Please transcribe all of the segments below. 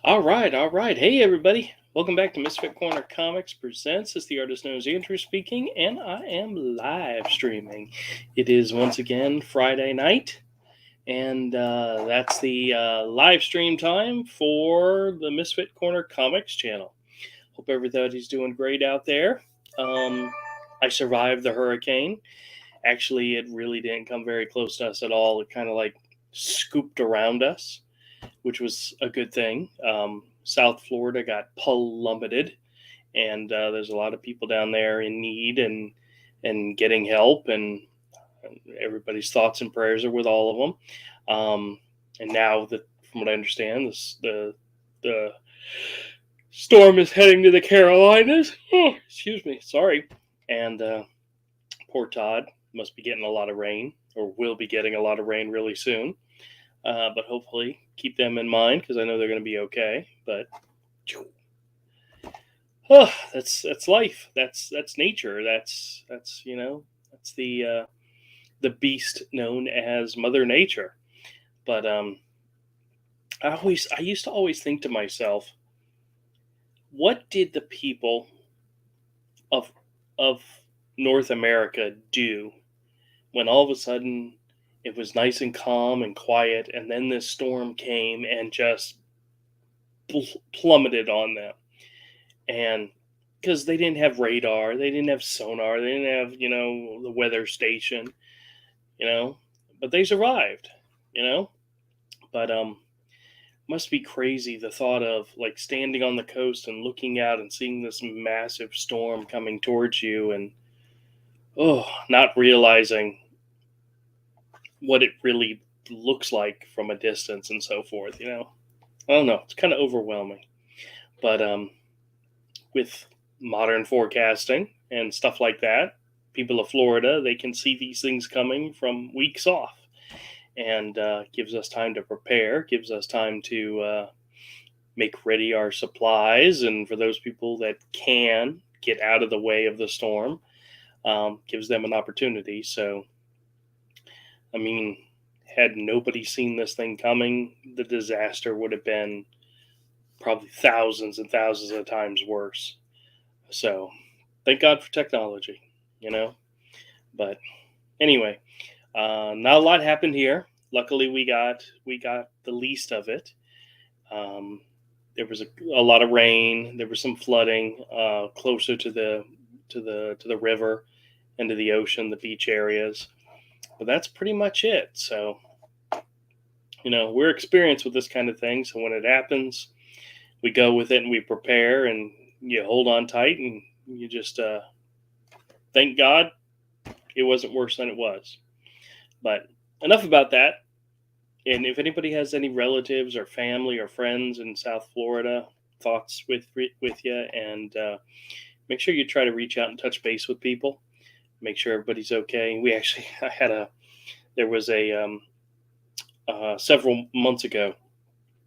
All right, all right. Hey, everybody. Welcome back to Misfit Corner Comics Presents. It's the artist known as Andrew speaking, and I am live streaming. It is once again Friday night, and that's the live stream time for the Misfit Corner Comics channel. Hope everybody's doing great out there. Um, I survived the hurricane. Actually, it really didn't come very close to us at all. It kind of like scooped around us, which was a good thing. South Florida got plummeted, and there's a lot of people down there in need and getting help, and everybody's thoughts and prayers are with all of them. And now that, from what I understand, the storm is heading to the Carolinas. Oh, excuse me, sorry. And poor Todd must be getting a lot of rain, or will be getting a lot of rain really soon. But hopefully keep them in mind because I know they're going to be okay. But oh, that's life. That's nature. That's that's the beast known as Mother Nature. But I used to always think to myself, what did the people of of North America do when all of a sudden it was nice and calm and quiet, and then this storm came and just plummeted on them? And because they didn't have radar, they didn't have sonar, they didn't have the weather station, you know, but they survived, you know. But must be crazy the thought of like standing on the coast and looking out and seeing this massive storm coming towards you, and not realizing what it really looks like from a distance and so forth. I don't know. It's kind of overwhelming, but with modern forecasting and stuff like that, people of Florida, they can see these things coming from weeks off, and gives us time to prepare, gives us time to make ready our supplies, and for those people that can get out of the way of the storm, gives them an opportunity. So, I mean, had nobody seen this thing coming, the disaster would have been probably thousands and thousands of times worse. So, thank God for technology, you know. But anyway, not a lot happened here. Luckily, we got the least of it. Um, there was a lot of rain. There was some flooding closer to the river and to the ocean, the beach areas. But that's pretty much it. So we're experienced with this kind of thing. So when it happens, we go with it and we prepare, and you hold on tight, and you just thank God it wasn't worse than it was. But enough about that. And if anybody has any relatives or family or friends in South Florida, thoughts with you, and make sure you try to reach out and touch base with people. Make sure everybody's okay. We actually, there was a several months ago,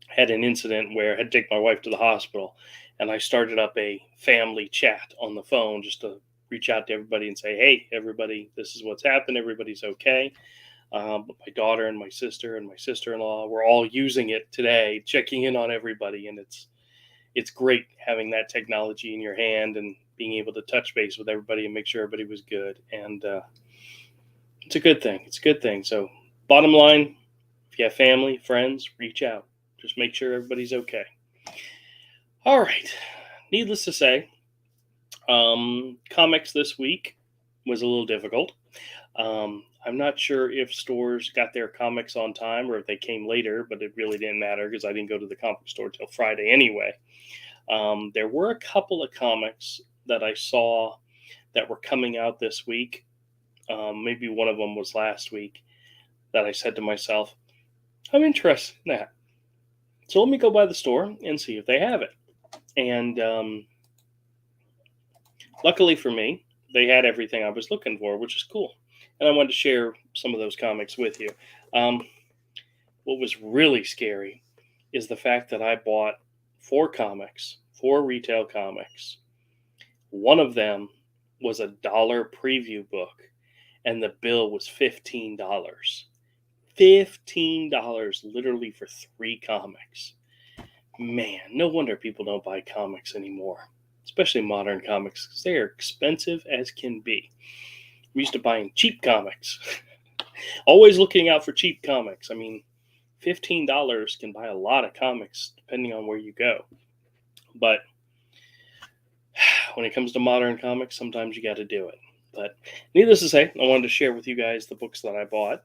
had an incident where I had to take my wife to the hospital, and I started up a family chat on the phone just to reach out to everybody and say, "Hey, everybody, this is what's happened. Everybody's okay." But my daughter and my sister and my sister-in-law were all using it today, checking in on everybody, and it's great having that technology in your hand and being able to touch base with everybody and make sure everybody was good. And it's a good thing. It's a good thing. So, bottom line, if you have family, friends, reach out. Just make sure everybody's okay. All right. Needless to say, comics this week was a little difficult. I'm not sure if stores got their comics on time or if they came later, but it really didn't matter because I didn't go to the comic store till Friday anyway. There were a couple of comics that I saw that were coming out this week. Maybe one of them was last week, that I said to myself, I'm interested in that. So let me go by the store and see if they have it. And luckily for me, they had everything I was looking for, which is cool. And I wanted to share some of those comics with you. Um, what was really scary is the fact that I bought four retail comics. One of them was $1 preview book, and the bill was $15. $15 literally for three comics. Man, no wonder people don't buy comics anymore, especially modern comics, because they are expensive as can be. I'm used to buying cheap comics. Always looking out for cheap comics. I mean, $15 can buy a lot of comics depending on where you go. But when it comes to modern comics, sometimes you got to do it. But needless to say, I wanted to share with you guys the books that I bought.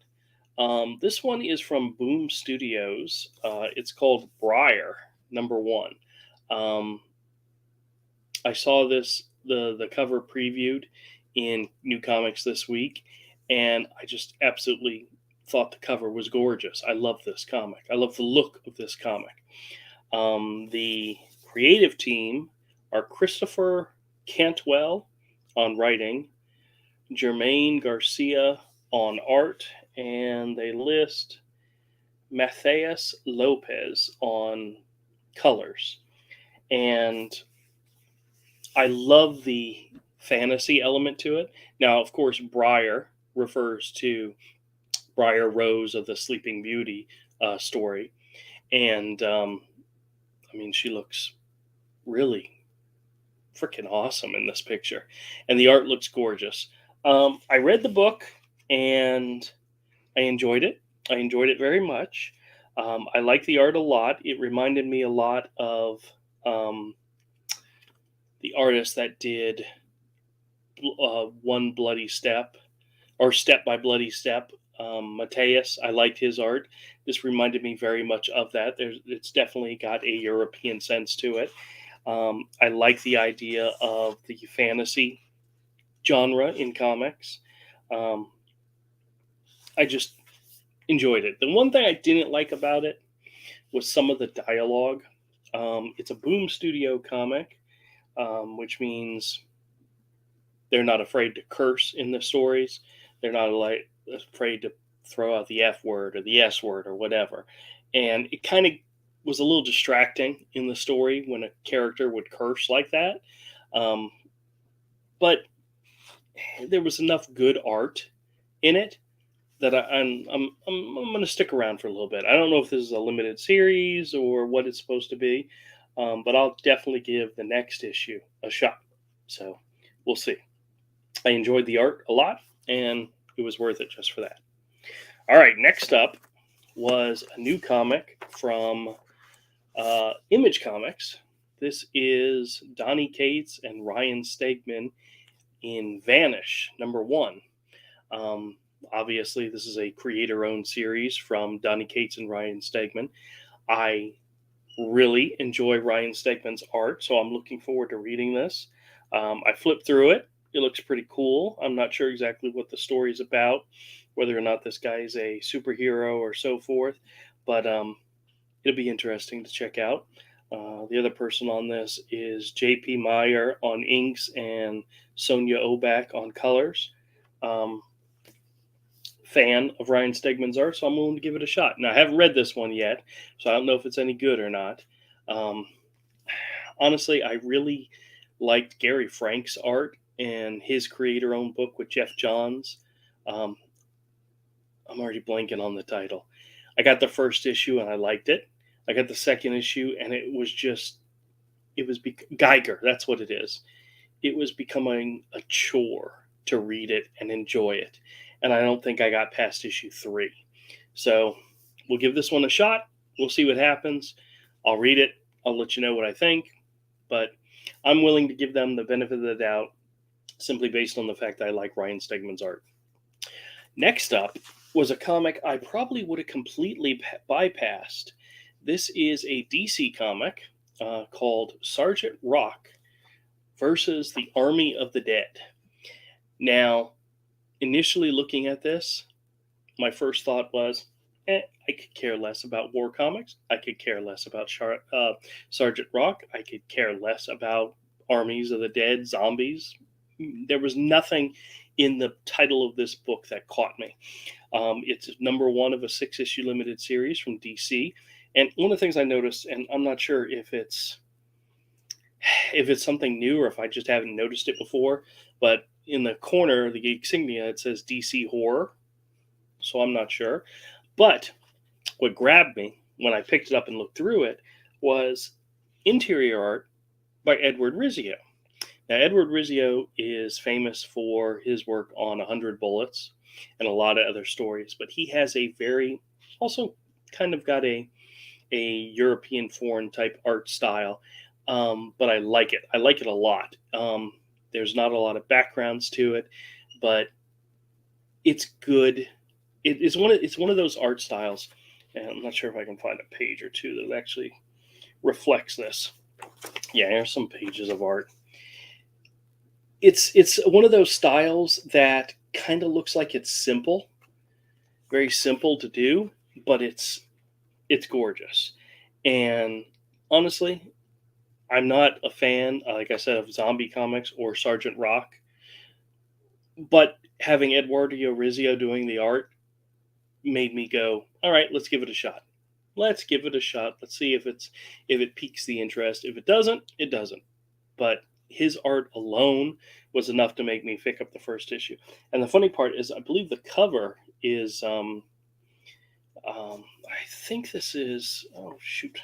This one is from Boom Studios. It's called Briar Number One. Um, I saw the cover previewed in New Comics this week, and I just absolutely thought the cover was gorgeous. I love this comic. I love the look of this comic. The creative team are Christopher Cantwell on writing, Jermaine Garcia on art, and they list Matthias Lopez on colors. And I love the fantasy element to it. Now, of course, Briar refers to Briar Rose of the Sleeping Beauty story. And I mean, she looks really freaking awesome in this picture. And the art looks gorgeous. I read the book and I enjoyed it. I enjoyed it very much. I like the art a lot. It reminded me a lot of um, the artist that did One Bloody Step or Step by Bloody Step. Mateus, I liked his art. This reminded me very much of that. It's definitely got a European sense to it. I like the idea of the fantasy genre in comics. Um, I just enjoyed it. The one thing I didn't like about it was some of the dialogue. It's a Boom Studio comic, which means they're not afraid to curse in the stories. They're not like afraid to throw out the F word or the S word or whatever. And it kind of was a little distracting in the story when a character would curse like that. Um, but there was enough good art in it that I'm going to stick around for a little bit. I don't know if this is a limited series or what it's supposed to be, but I'll definitely give the next issue a shot. So we'll see. I enjoyed the art a lot, and it was worth it just for that. All right, next up was a new comic from Image Comics. This is Donny Cates and Ryan Stegman in Vanish, number one. Um, Obviously, this is a creator-owned series from Donny Cates and Ryan Stegman. I really enjoy Ryan Stegman's art, so I'm looking forward to reading this. I flipped through it. It looks pretty cool. I'm not sure exactly what the story is about, whether or not this guy is a superhero or so forth, but it'll be interesting to check out. The other person on this is J.P. Meyer on inks and Sonia Oback on colors. Um, Fan of Ryan Stegman's art, so I'm willing to give it a shot. Now, I haven't read this one yet, so I don't know if it's any good or not. Um, Honestly, I really liked Gary Frank's art and his creator-owned book with Jeff Johns. Um, I'm already blanking on the title. I got the first issue and I liked it. I got the second issue and it was Geiger. That's what it is. It was becoming a chore to read it and enjoy it. And I don't think I got past issue 3. So we'll give this one a shot. We'll see what happens. I'll read it. I'll let you know what I think. But I'm willing to give them the benefit of the doubt simply based on the fact that I like Ryan Stegman's art. Next up was a comic I probably would have completely bypassed. This is a DC comic called Sergeant Rock versus the Army of the Dead. Now, initially looking at this, my first thought was, I could care less about war comics. I could care less about Sergeant Rock. I could care less about armies of the dead, zombies. There was nothing in the title of this book that caught me. It's number one of a 6-issue limited series from DC. And one of the things I noticed, and I'm not sure if it's something new or if I just haven't noticed it before, but in the corner, the insignia, it says DC Horror. So I'm not sure. But what grabbed me when I picked it up and looked through it was interior art by Edward Rizzio. Now, Edward Rizzio is famous for his work on 100 Bullets and a lot of other stories, but he has a very, also kind of got a European foreign type art style. But I like it. I like it a lot. There's not a lot of backgrounds to it, but it's good. It's one of those art styles, and I'm not sure if I can find a page or two that actually reflects this. Yeah, here's some pages of art. It's one of those styles that kind of looks like it's simple, very simple to do, but it's gorgeous. And honestly, I'm not a fan, like I said, of zombie comics or Sergeant Rock, but having Eduardo Rizio doing the art made me go, all right, let's give it a shot. Let's give it a shot. Let's see if it piques the interest. If it doesn't, it doesn't. But his art alone was enough to make me pick up the first issue. And the funny part is, I believe the cover is, I think this is, oh shoot,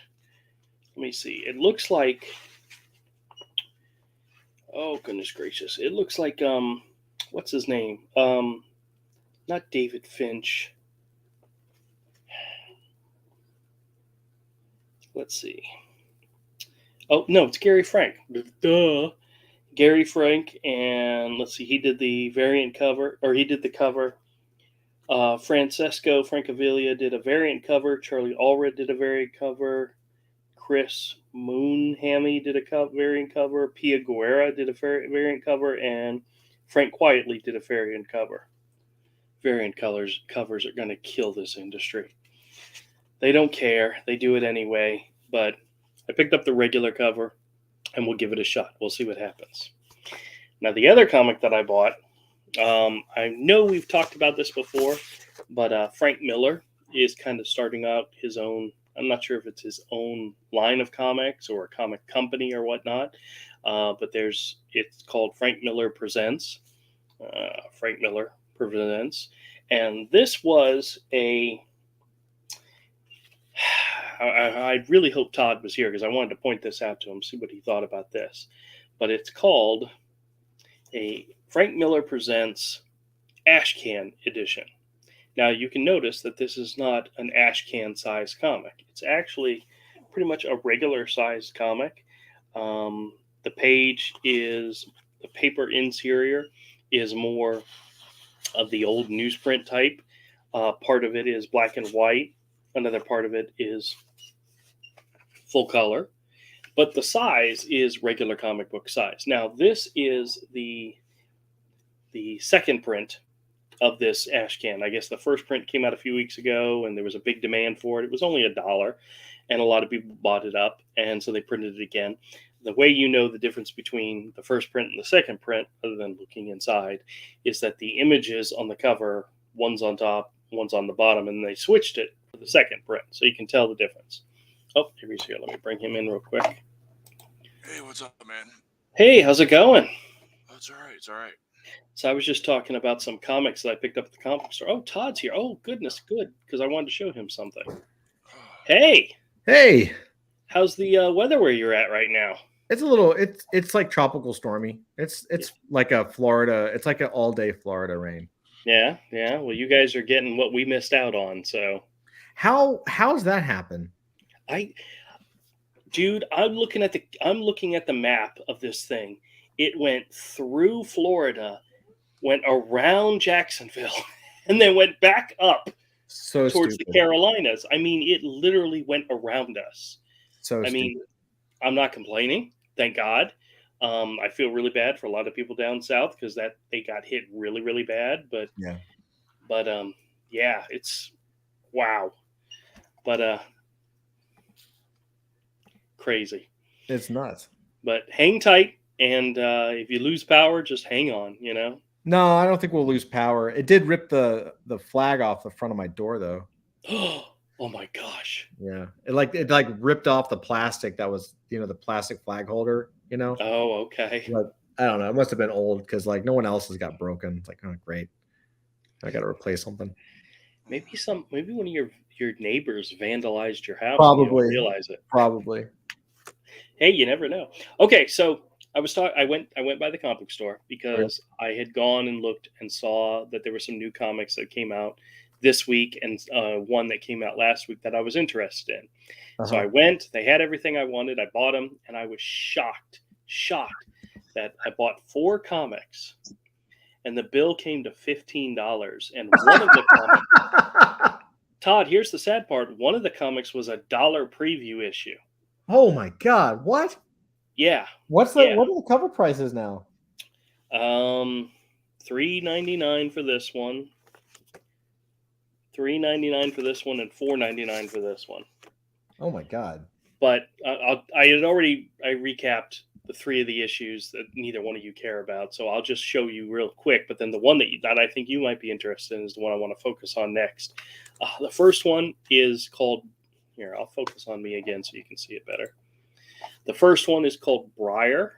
let me see. It looks like, oh goodness gracious, it looks like, what's his name? Not David Finch. Let's see. Oh no, it's Gary Frank. Duh. Gary Frank, and let's see, he did the variant cover, or he did the cover. Francesco Francavilla did a variant cover. Charlie Allred did a variant cover. Chris Moonhammy did a variant cover. Pia Guerra did a variant cover, and Frank Quietly did a variant cover. Variant covers are going to kill this industry. They don't care. They do it anyway. But I picked up the regular cover, and we'll give it a shot. We'll see what happens. Now, the other comic that I bought, I know we've talked about this before, but Frank Miller is kind of starting out his own. I'm not sure if it's his own line of comics or a comic company or whatnot, but it's called Frank Miller Presents. Frank Miller Presents, and this was a. I really hope Todd was here because I wanted to point this out to him, see what he thought about this. But it's called a Frank Miller Presents Ash Can Edition. Now you can notice that this is not an ash can size comic. It's actually pretty much a regular sized comic. The paper interior is more of the old newsprint type. Part of it is black and white. Another part of it is full color, but the size is regular comic book size. Now, this is the second print of this ash can. I guess the first print came out a few weeks ago, and there was a big demand for it. It was only $1, and a lot of people bought it up, and so they printed it again. The way you know the difference between the first print and the second print, other than looking inside, is that the images on the cover, one's on top, one's on the bottom, and they switched it for the second print, so you can tell the difference. Oh, here he's here. Let me bring him in real quick. Hey, what's up, man? Hey, how's it going? Oh, it's all right. It's all right. So I was just talking about some comics that I picked up at the comic store. Oh, Todd's here. Oh, goodness, good, because I wanted to show him something. Hey, Hey, how's the weather where you're at right now? it's a little it's like tropical stormy. It's like a Florida, it's like an all-day Florida rain. Yeah, yeah. Well, you guys are getting what we missed out on. So, How's that happen? I, dude, I'm looking at the map of this thing. It went through Florida, went around Jacksonville, and then went back up So towards stupid. the Carolinas. I mean, it literally went around us. So I stupid. mean, I'm not complaining. Thank God. I feel really bad for a lot of people down south because that they got hit really, really bad. Yeah. But yeah, it's wow. But crazy. It's nuts. But hang tight, and if you lose power, just hang on. You know. No, I don't think we'll lose power. It did rip the flag off the front of my door though. Oh my gosh. Yeah. It ripped off the plastic that was, the plastic flag holder, Oh, okay. But I don't know. It must have been old because like no one else's got broken. It's like, oh great. I gotta replace something. maybe one of your neighbors vandalized your house and you don't Probably, realize it. probably. Hey, you never know. Okay, so I went by the comic book store Okay. because I had gone and looked and saw that there were some new comics that came out this week and one that came out last week that I was interested in. So I Uh-huh. went. They had everything I wanted. I bought them, and I was shocked that I bought 4 comics, and the bill came to $15. And one of the comics, Todd, here's the sad part. One of the comics was a dollar preview issue. Oh my God! What? Yeah, What's the yeah. what are the cover prices now? Um, $3.99 for this one. $3.99 for this one, and $4.99 for this one. Oh my God! But I recapped the 3 of the issues that neither one of you care about, so I'll just show you real quick. But then the one that I think you might be interested in is the one I want to focus on next. The first one is called. Here, I'll focus on me again so you can see it better. The first one is called Briar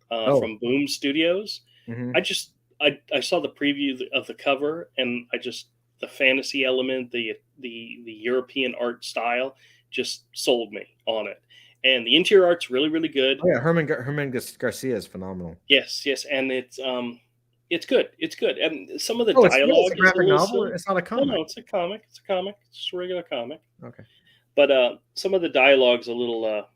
from Boom Studios. Mhm. I saw the preview of the cover, and the fantasy element, the European art style, just sold me on it. And the interior art's really really good. Oh yeah, Herman Garcia is phenomenal. Yes, yes, and it's good. It's good. And some of the Oh, it's good. It's dialogue a is a graphic little novel. silly. It's not a No, comic. no, it's a comic. It's a comic. It's just a regular comic. Okay. But some of the dialogue's a little.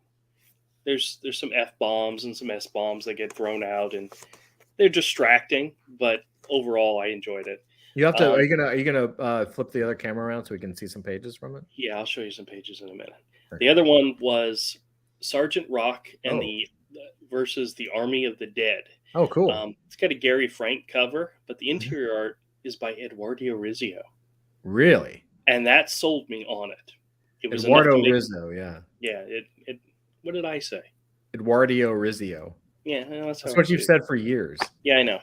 There's some f bombs and some s bombs that get thrown out, and they're distracting. But overall, I enjoyed it. You have to. Um, Are you gonna flip the other camera around so we can see some pages from it? yeah, I'll show you some pages in a minute. Sure. The other one was Sergeant Rock and Oh. the versus the Army of the Dead. Oh, cool. It's got a Gary Frank cover, but the interior art is by Eduardo Rizzo, Really? and that sold me on it. It was enough to Eduardo make. Rizzo, yeah. Yeah. It. What did I say? Eduardo Rizzo. Yeah, well, that's That's how I what say you've it. said for years. Yeah, I know.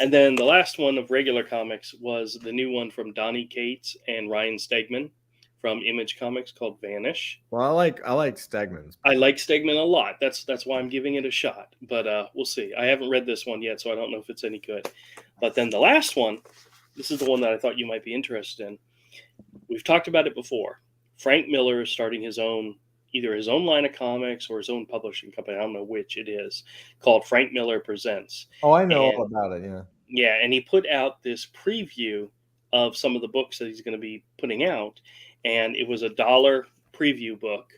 And then the last one of regular comics was the new one from Donnie Cates and Ryan Stegman from Image Comics called Vanish. Well, I like Stegman's. I like Stegman a lot. That's why I'm giving it a shot. But we'll see. I haven't read this one yet, so I don't know if it's any good. But then the last one, this is the one that I thought you might be interested in. We've talked about it before. Frank Miller is starting either his own line of comics or his own publishing company. I don't know which it is, called Frank Miller Presents. Oh, I know And all about it. Yeah. yeah, and he put out this preview of some of the books that he's going to be putting out, and it was a dollar preview book.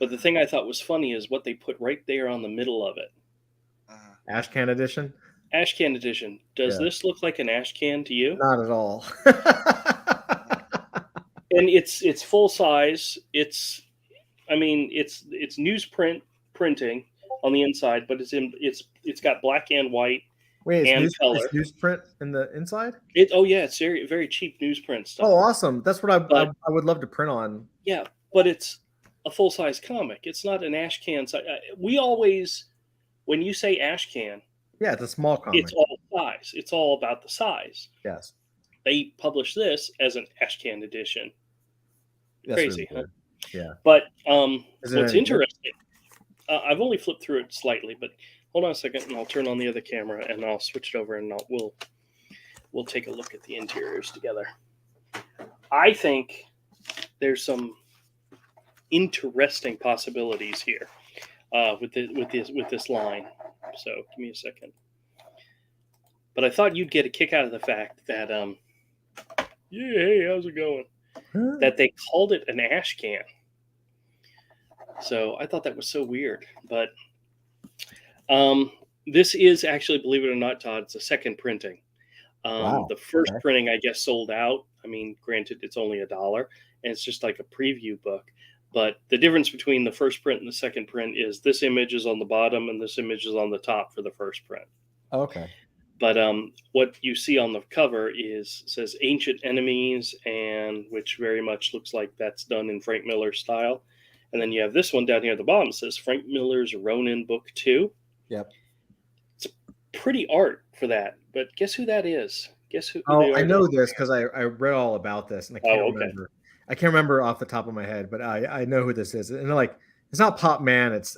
But the thing I thought was funny is what they put right there on the middle of it. Ashcan edition. Ashcan edition. Does Yeah. this look like an ashcan to you? Not at all. And it's full size. It's newsprint printing on the inside, but it's got black and white Wait, and color. it's newsprint in the inside? It's very very cheap newsprint stuff. Oh, awesome! That's what But- I would love to print on. Yeah, but it's a full size comic. It's not an ashcan size. We always, when you say ashcan, Yeah, it's a small comic. it's all size. It's all about the size. Yes. They publish this as an ashcan edition. That's Crazy, really huh? good. Yeah. But Is it what's any good? interesting, I've only flipped through it slightly, but hold on a second, and I'll turn on the other camera, and I'll switch it over, and we'll take a look at the interiors together. I think there's some interesting possibilities here with this line. So give me a second. But I thought you'd get a kick out of the fact that yeah, hey, how's it going? That they called it an ash can. So I thought that was so weird. But this is actually, believe it or not, Todd, it's a second printing. Wow. The first Okay. printing, I guess, sold out. I mean, granted, it's only $1, and it's just like a preview book. But the difference between the first print and the second print is this image is on the bottom and this image is on the top for the first print. Okay. But what you see on the cover says Ancient Enemies, and which very much looks like that's done in Frank Miller style. And then you have this one down here at the bottom. It says Frank Miller's Ronin Book 2. Yep. It's pretty art for that. But guess who that is? Guess who? Oh, they are I know there? this because I read all about this and I can't okay. remember. I can't remember off the top of my head, but I know who this is. And like, it's not Pop Man. It's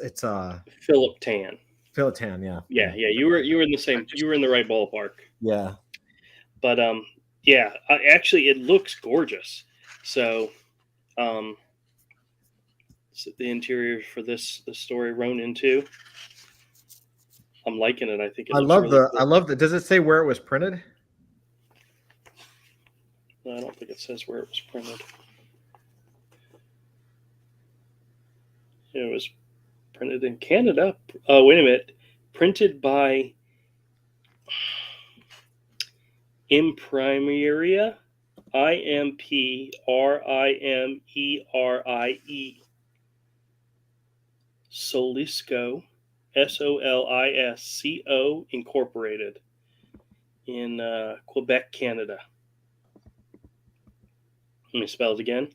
Philip Tan. Philitan. Yeah. Yeah. You were in the same. You were in the right ballpark. Yeah. But Yeah, actually, it looks gorgeous. So, um, the interior for this story, Ronin 2. I'm liking it. I think it looks really I cool. love the. Does it say where it was printed? No, I don't think it says where it was printed. It was printed in Canada. Oh, wait a minute. Printed by Imprimeria, Imprimerie, Solisco, Solisco Incorporated in Quebec, Canada. Let me spell it again.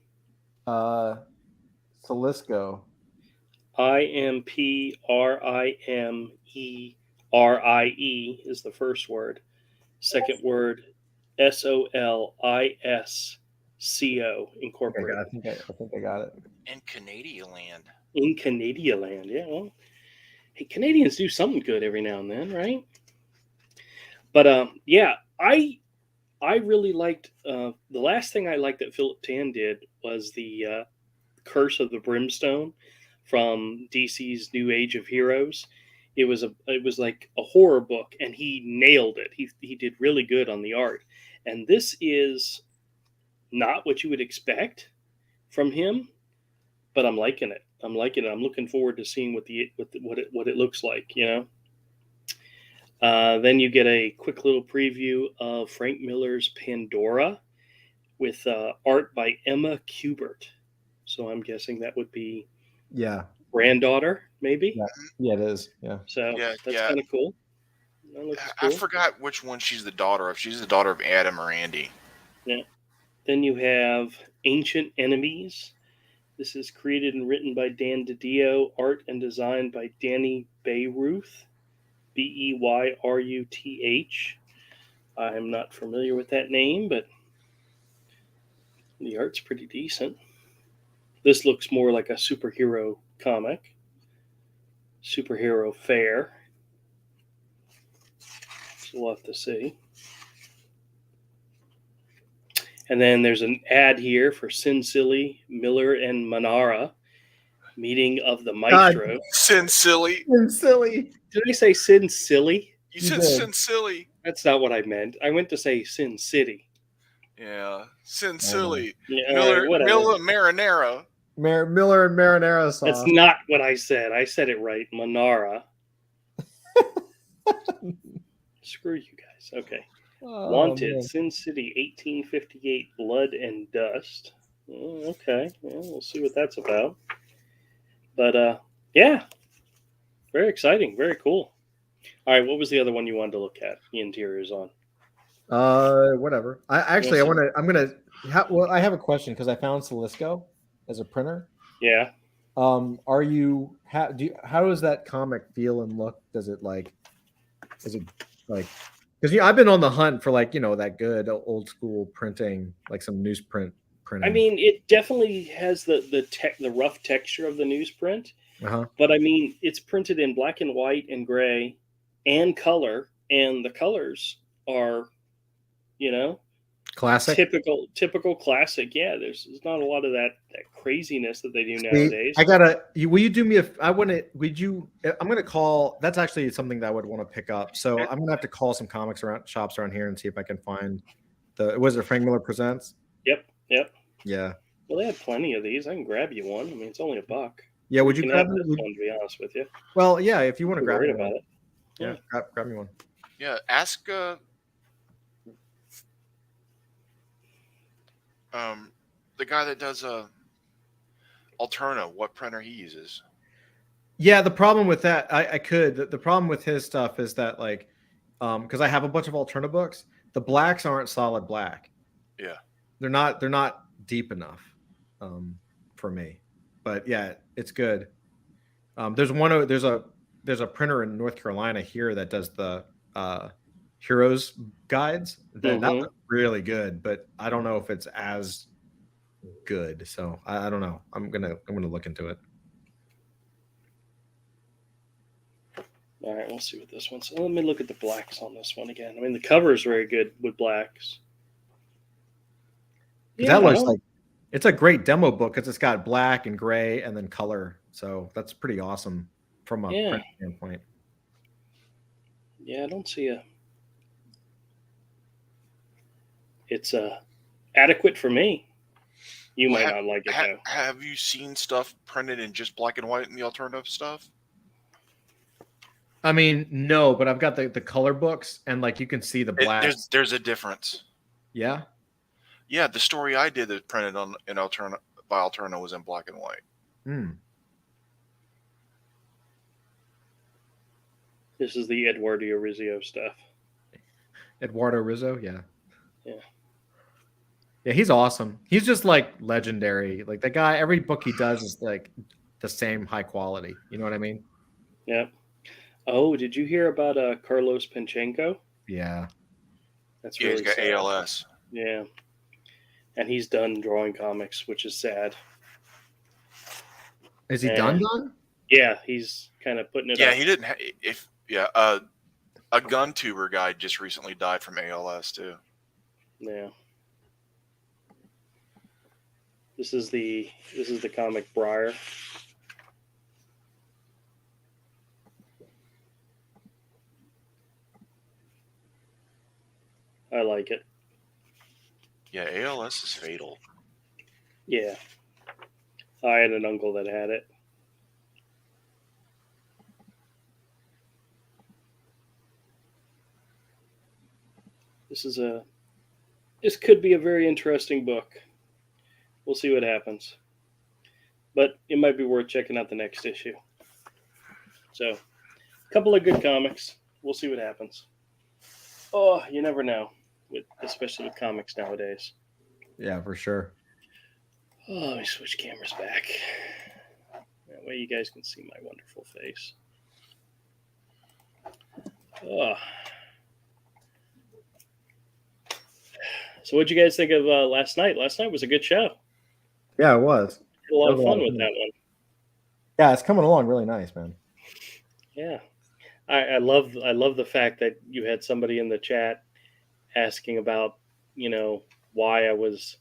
Solisco. Imprimerie is the first word. Second word, Solisco Incorporated. I think I got it. In Canadian land. In Canada land. Yeah, well, hey, Canadians do something good every now and then, right? But yeah, I really liked the last thing I liked that Philip Tan did was the Curse of the Brimstone from DC's New Age of Heroes. It was like a horror book, and he nailed it. He did really good on the art, and this is not what you would expect from him, but I'm liking it. I'm liking it. I'm looking forward to seeing what it looks like. Then you get a quick little preview of Frank Miller's Pandora with art by Emma Kubert. So I'm guessing that would be Yeah. granddaughter, maybe. Yeah. Yeah, it is. Yeah. So Yeah, that's yeah. kind of cool. That looks I cool. forgot which one she's the daughter of. She's the daughter of Adam or Andy. Yeah. Then you have Ancient Enemies. This is created and written by Dan DiDio, art and designed by Danny Beyruth, Beyruth. I'm not familiar with that name, but the art's pretty decent. This looks more like a superhero comic, superhero fair. So we'll have to see. And then there's an ad here for Sin Silly, Miller, and Manara, meeting of the Maestro. Sin Silly. Silly. Did I say Sin Silly? You You said did. Sin Silly. That's not what I meant. I went to say Sin City. Yeah. Sin Silly. Yeah, Miller, right, whatever. Miller Marinara. Miller and marinara sauce. That's not what I said. I said it right. Manara. Screw you guys. Okay. Oh, Wanted, man. Sin City, 1858, Blood and Dust. Okay, well, we'll see what that's about. But yeah, very exciting, very cool. All right, what was the other one you wanted to look at? The interiors on. Whatever. I'm gonna. Well, I have a question because I found Solisco as a printer. Yeah. Are you? How does that comic feel and look? Is it like? Because I've been on the hunt for that good old school printing, like some newsprint printing. I mean, it definitely has the rough texture of the newsprint, but I mean, it's printed in black and white and gray and color, and the colors are, classic. typical classic. Yeah, there's not a lot of that craziness that they do nowadays. Will you do me I'm gonna call. That's actually something that I would want to pick up. So I'm gonna have to call some comics shops around here and see if I can find was it Frank Miller Presents? Yep. Yeah. Well, they had plenty of these. I can grab you one. I mean, it's only $1. Yeah, would you grab this one? To be honest with you. Well, yeah, if you want to grab me about it. Yeah, grab me one. Yeah, ask the guy that does Alterna what printer he uses. Yeah, the problem with that, I could. The problem with his stuff is that because I have a bunch of Alterna books, the blacks aren't solid black. Yeah, they're not deep enough for me. But yeah, it's good. There's a printer in North Carolina here that does the heroes guides. That's really good, but I don't know if it's as good. So I don't know. I'm gonna look into it. All right, we'll see what this one's. So let me look at the blacks on this one again. I mean, the cover is very good with blacks. because Yeah, that I looks don't. like it's a great demo book because it's got black and gray and then color. So that's pretty awesome from a Yeah, print standpoint. yeah, I don't see a. It's adequate for me. You Well, might not like it though. have you seen stuff printed in just black and white in the alternative stuff? I mean, no, but I've got the color books and like you can see the black. There's a difference. Yeah. Yeah, the story I did that printed on an Alterna by Alterna was in black and white. Hmm. This is the Eduardo Rizzo stuff. Eduardo Rizzo. Yeah. Yeah. Yeah, he's awesome. He's just like legendary. Like that guy, every book he does is like the same high quality. You know what I mean? Yeah. Oh, did you hear about Carlos Panchenko? Yeah. That's Yeah, he's really got sad. ALS. Yeah, and he's done drawing comics, which is sad. Is he done And done? yeah, he's kind of putting it Yeah, up. he didn't. A gun tuber guy just recently died from ALS too. Yeah. This is the comic Briar. I like it. Yeah, ALS is fatal. Yeah. I had an uncle that had it. This could be a very interesting book. We'll see what happens. But it might be worth checking out the next issue. So, a couple of good comics. We'll see what happens. Oh, you never know, especially with comics nowadays. Yeah, for sure. Oh, let me switch cameras back. That way you guys can see my wonderful face. Oh. So, what'd you guys think of last night? Last night was a good show. Yeah, it was. Had a lot It of was a fun lot of with fun. that one. Yeah, it's coming along really nice, man. Yeah, I love the fact that you had somebody in the chat asking about why I was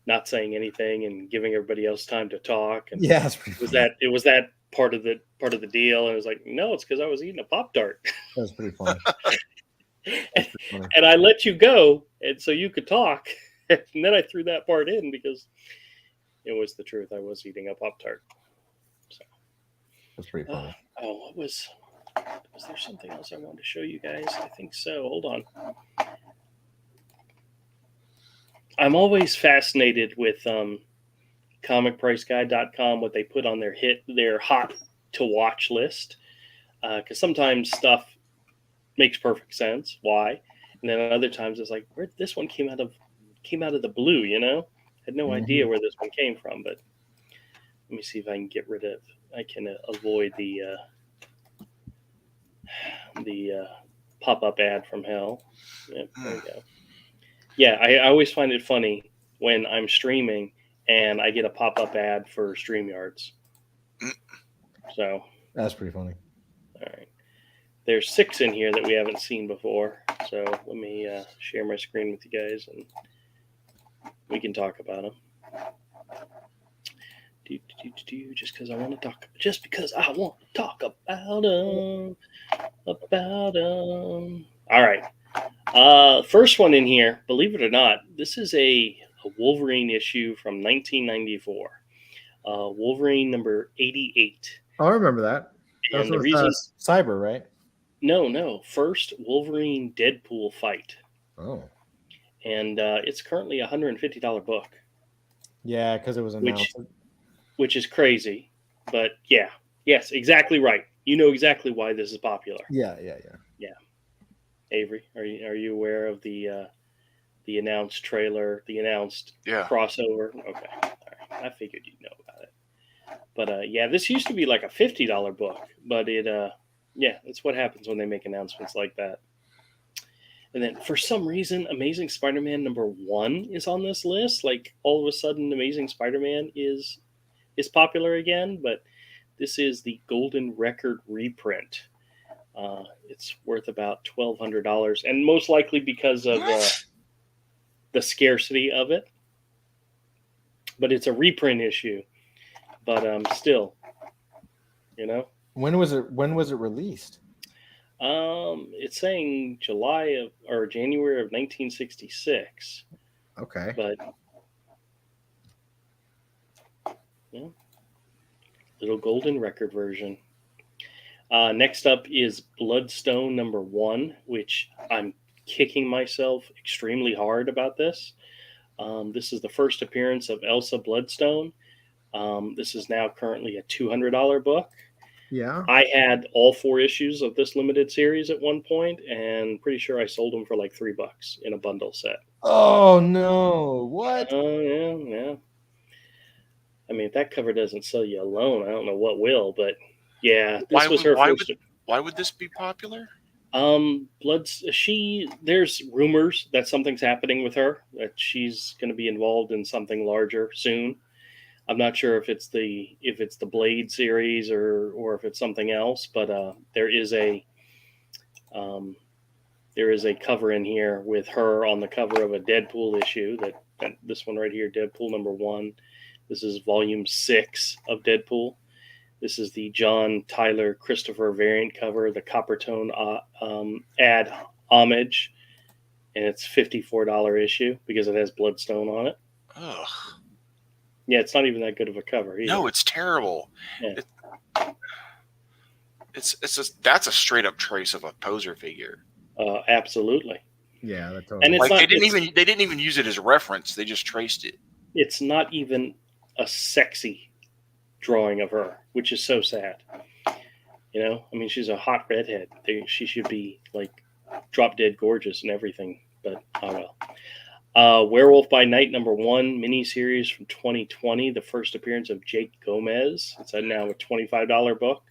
not saying anything and giving everybody else time to talk, and Yeah, it's pretty funny. it was that part of the deal, and it was like, no, it's because I was eating a Pop-Tart. That was pretty funny. and, Pretty funny. and I let you go, and so you could talk, and then I threw that part in because it was the truth. I was eating a Pop-Tart. So, That's pretty funny. what was there something else I wanted to show you guys? I think so. Hold on. I'm always fascinated with comicpriceguide.com, what they put on their hot to watch list, because sometimes stuff makes perfect sense. Why? And then other times it's like, where this one came out of the blue. Had no idea where this one came from. But let me see if I can get rid of. I can avoid the pop-up ad from hell. Yep, there we go. Yeah, I always find it funny when I'm streaming and I get a pop-up ad for StreamYards. So That's pretty funny. all right. There's 6 in here that we haven't seen before. So let me share my screen with you guys and we can talk about them. Just because I want to talk. Just because I want to talk about them. All right. First one in here, believe it or not, this is a Wolverine issue from 1994. Wolverine number 88. Oh, I remember that. That And the was reason, Cyber, right? no, first Wolverine Deadpool fight. Oh. And it's currently a $150 book, Yeah, because it was announced. which is crazy. But yeah, yes, exactly right. You know exactly why this is popular. Yeah. Avery, are you aware of the announced trailer, the announced crossover? Okay, all right. I figured you'd know about it. But yeah, this used to be like a $50 book, but that's what happens when they make announcements like that. And then for some reason, Amazing Spider-Man number 1 is on this list. Like all of a sudden, Amazing Spider-Man is popular again, but this is the Golden Record reprint. It's worth about $1,200, and most likely because of the scarcity of it. but it's a reprint issue. But still, you know. When was it released? It's saying January of 1966. Okay. But yeah, little golden record version. Next up is Bloodstone #1, which I'm kicking myself extremely hard about this. This is the first appearance of Elsa Bloodstone. This is now currently a $200 book. Yeah. I had all 4 issues of this limited series at one point, and pretty sure I sold them for like $3 in a bundle set. Oh no! What? Oh yeah. I mean, if that cover doesn't sell you alone, I don't know what will. But yeah, this was her first. Why would this be popular? There's rumors that something's happening with her, that she's going to be involved in something larger soon. I'm not sure if it's the Blade series or if it's something else, but there is a cover in here with her on the cover of a Deadpool issue. That this one right here, Deadpool #1. This is volume 6 of Deadpool. This is the John Tyler Christopher variant cover, the Coppertone ad homage, and it's $54 issue because it has Bloodstone on it. Ugh. Yeah, it's not even that good of a cover either. No, it's terrible. Yeah. That's a straight up trace of a poser figure. Absolutely. Yeah, that's totally. And it's Like not, they didn't even use it as a reference. They just traced it. It's not even a sexy drawing of her, which is so sad. You know, I mean, she's a hot redhead. She should be like drop dead gorgeous and everything. But oh well. Werewolf by Night #1 miniseries from 2020, the first appearance of Jake Gomez. It's now a $25 book.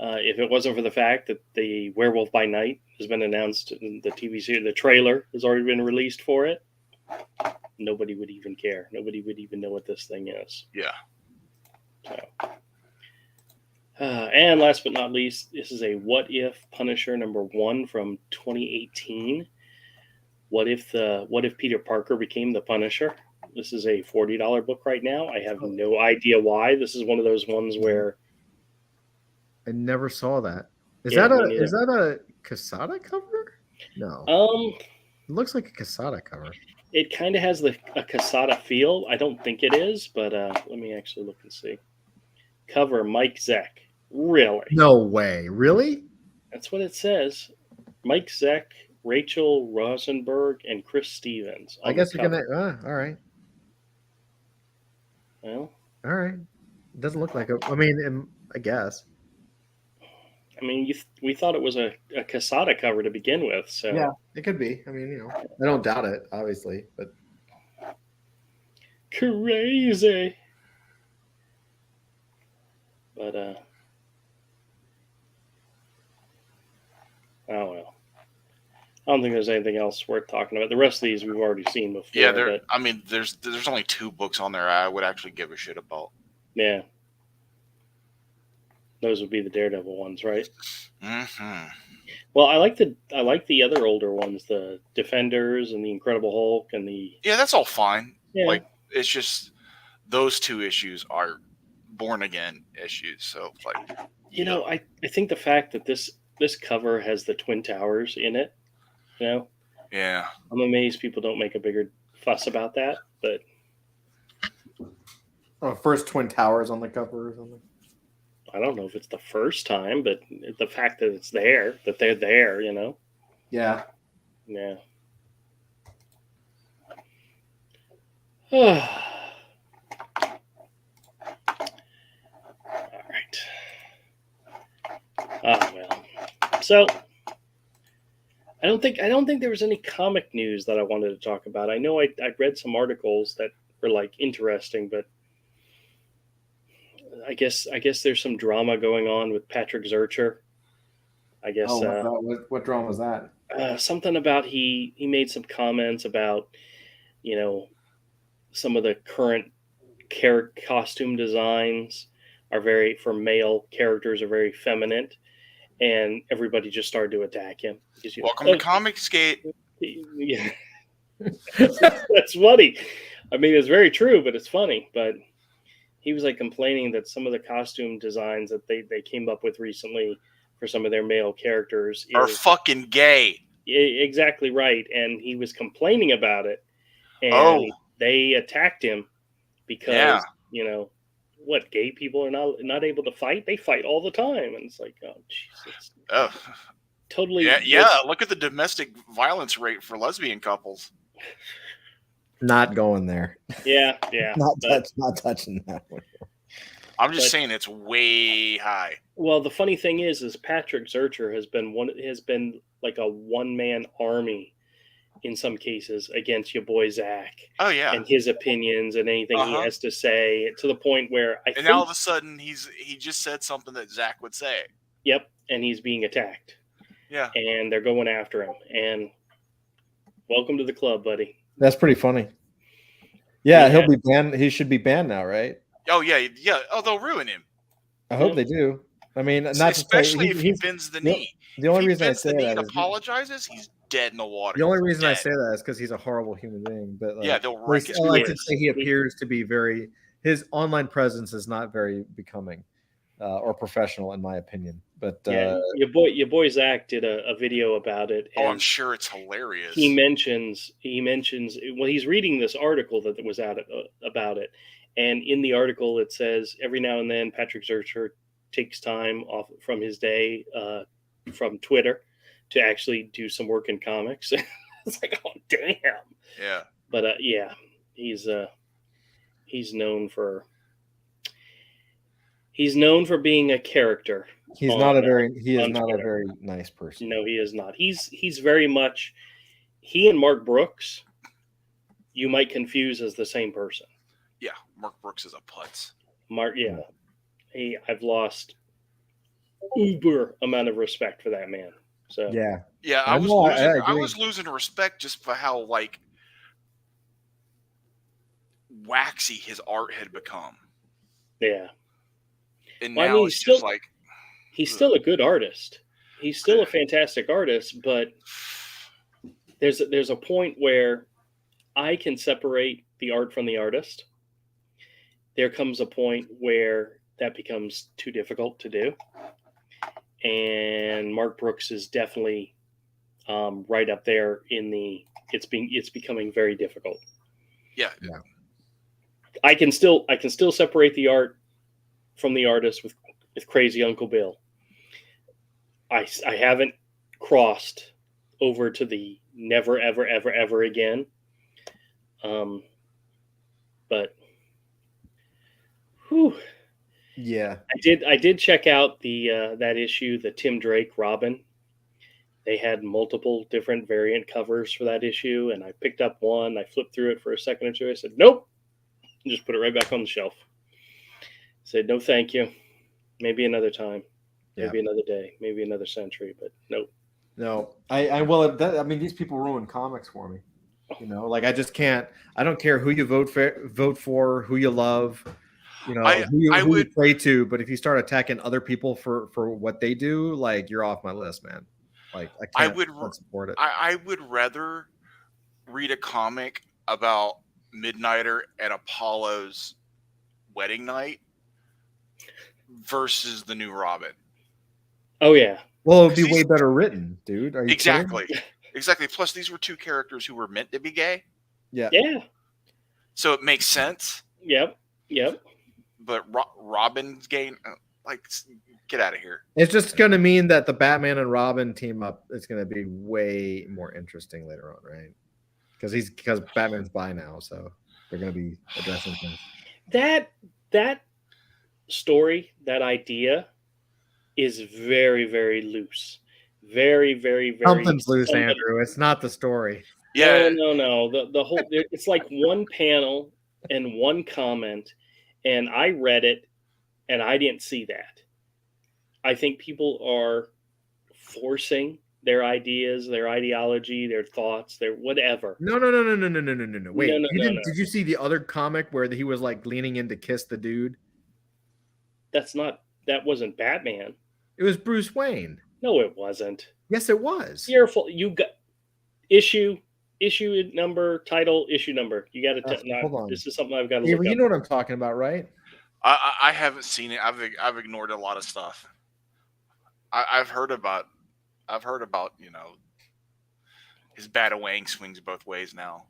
If it wasn't for the fact that the Werewolf by Night has been announced in the TV series, the trailer has already been released for it, nobody would even care. Nobody would even know what this thing is. Yeah. So, and last but not least, this is a What If Punisher #1 from 2018. What if Peter Parker became the Punisher? This is a $40 book right now. I have no idea why. This is one of those ones where I never saw that. Is Yeah, that me a Casada cover? No. It looks like a Casada cover. it kind of has a Casada feel. I don't think it is, but let me actually look and see. Cover Mike Zeck. Really? No way. Really? That's what it says. Mike Zeck, Rachel Rosenberg, and Chris Stevens. I guess you're gonna. All right. Well, all right. It doesn't look like it. I mean, I guess. I mean, we thought it was a Casada cover to begin with. So yeah, it could be. I mean, I don't doubt it, obviously, but crazy. But oh well. I don't think there's anything else worth talking about. The rest of these we've already seen before. Yeah, I mean, there's only 2 books on there I would actually give a shit about. Yeah. Those would be the Daredevil ones, right? Mm-hmm. Well, I like the other older ones, the Defenders and the Incredible Hulk and the. Yeah, that's all fine. Yeah. Like, it's just those 2 issues are Born Again issues. So, like, I think the fact that this cover has the Twin Towers in it, yeah, I'm amazed people don't make a bigger fuss about that. But first Twin Towers on the cover or something. I don't know if it's the first time, but the fact that it's there, that they're there, Yeah. Yeah. All right. Oh well. So I don't think there was any comic news that I wanted to talk about. I know I read some articles that were like interesting, but I guess there's some drama going on with Patrick Zurcher. I guess. What drama was that? Something about he made some comments about, some of the current costume designs are for male characters are very feminine, and everybody just started to attack him. Welcome to Comicsgate. Yeah, that's funny. I mean, it's very true, but it's funny. But he was like complaining that some of the costume designs that they came up with recently for some of their male characters Are is fucking gay. exactly right, and he was complaining about it, and Oh, they attacked him yeah. because what, gay people are not able to fight? They fight all the time, and it's like, oh Jesus, Oh, totally. yeah. Look at the domestic violence rate for lesbian couples. Not going there. Yeah, Not touching that one. I'm just But- saying it's way high. Well, the funny thing is Patrick Zurcher has been like a one man army in some cases against your boy Zach Oh yeah. and his opinions and anything he Uh-huh. has to say, to the point where And now all of a sudden he just said something that Zach would say. Yep, and he's being attacked. Yeah. And they're going after him. And welcome to the club, buddy. That's pretty funny. Yeah, Yeah. he'll be banned. He should be banned now, right? Oh yeah. Oh, they'll ruin him. I hope they do. I mean, not especially to say, if he bends the knee. The only if reason I bends say the knee that and is apologizes, he's dead in the water. the only reason I Dead. say that is because he's a horrible human being. But like, Yeah, they'll wreck his I like to career. say he appears to be very. His online presence is not very becoming or professional, in my opinion. But Yeah, your boy Zach did a video about it. Oh, and I'm sure it's hilarious. he mentions well, he's reading this article that was out about it, and in the article it says every now and then Patrick Zurcher takes time off from his day from Twitter to actually do some work in comics. It's like, oh damn. Yeah. But yeah, he's known for being a character. he is not a very nice person. No, he is not. He's very much, he and Mark Brooks, you might confuse as the same person. Yeah, Mark Brooks is a putz. I've lost uber amount of respect for that man. So yeah, I was losing respect just for how like waxy his art had become. Yeah. And Well, I now mean, it's just like he's still a good artist. He's still a fantastic artist, but there's a point where I can separate the art from the artist. There comes a point where that becomes too difficult to do. And Mark Brooks is definitely right up there in the it's becoming very difficult. yeah. I can still separate the art from the artist with Crazy Uncle Bill. I haven't crossed over to the never ever ever ever again. But whew. Yeah. I did check out the that issue, the Tim Drake Robin. They had multiple different variant covers for that issue, and I picked up one. I flipped through it for a second or two. I said, nope, and just put it right back on the shelf. I said, no, thank you. Maybe another time. Maybe another day. Maybe another century. But nope. No, I mean, these people ruin comics for me. You know, like I just can't. I don't care who you vote for, who you love. You know, who you pray to, but if you start attacking other people for what they do, like you're off my list, man. Like I can't support it. I would rather read a comic about Midnighter and Apollo's wedding night versus the new Robin. Oh yeah. Well, it would be way better written, dude. Are you exactly kidding? Exactly. Plus, these were two characters who were meant to be gay. Yeah. Yeah. So it makes sense. Yep. But Robin's gay. Like, get out of here. It's just going to mean that the Batman and Robin team up is going to be way more interesting later on, right? Because Batman's bi now, so they're going to be addressing things. That story, that idea, is very, very loose. Very, very, very. Something's loose, Andrew. It's not the story. Yeah. No. The whole. It's like one panel and one comment, and I read it, and I didn't see that. I think people are forcing their ideas, their ideology, their thoughts, their whatever. No. Wait, did you see the other comic where he was like leaning in to kiss the dude? That wasn't Batman. It was Bruce Wayne. No, it wasn't. Yes, it was. Careful, you got issue issue number, title, issue number. You got to Hold on. This is something I've got to look Avery, up. you know what I'm talking about, right? I haven't seen it. I've ignored a lot of stuff. I've heard about his Batawang swings both ways now.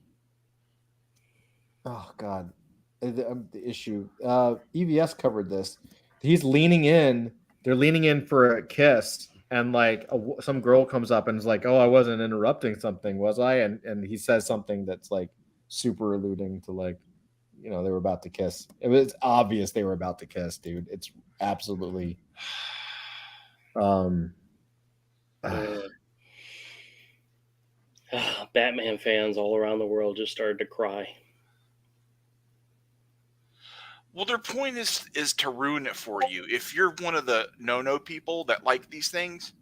Oh God, the issue. EVS covered this. He's leaning in. They're leaning in for a kiss, and like some girl comes up and is like, "Oh, I wasn't interrupting something, was I?" And he says something that's like super alluding to like, they were about to kiss. It was obvious they were about to kiss, dude. It's absolutely. Batman fans all around the world just started to cry. Well, their point is to ruin it for you. If you're one of the no people that like these things,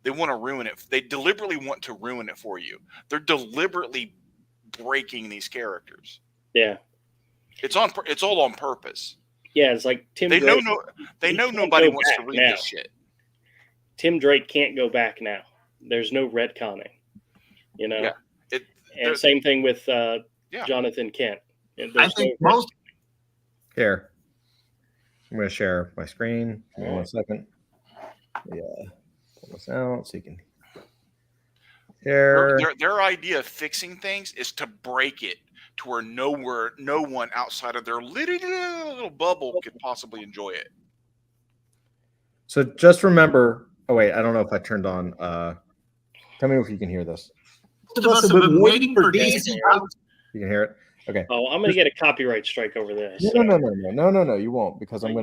they want to ruin it. They deliberately want to ruin it for you. They're deliberately breaking these characters. Yeah, it's all on purpose. Yeah, it's like Tim. They Drake, know nobody wants to read this shit. Tim Drake can't go back now. There's no retconning. Yeah. And same thing with Jonathan Kent. I think most. Here, I'm going to share my screen. Give me 1 second. Yeah, pull this out so you can hear. Their idea of fixing things is to break it to where no one outside of their little bubble could possibly enjoy it. So just remember. Oh wait, I don't know if I turned on. Tell me if you can hear this. Most of us have been waiting for these. You can hear it. Okay. Oh, I'm gonna get a copyright strike over this. No, you won't, because I'm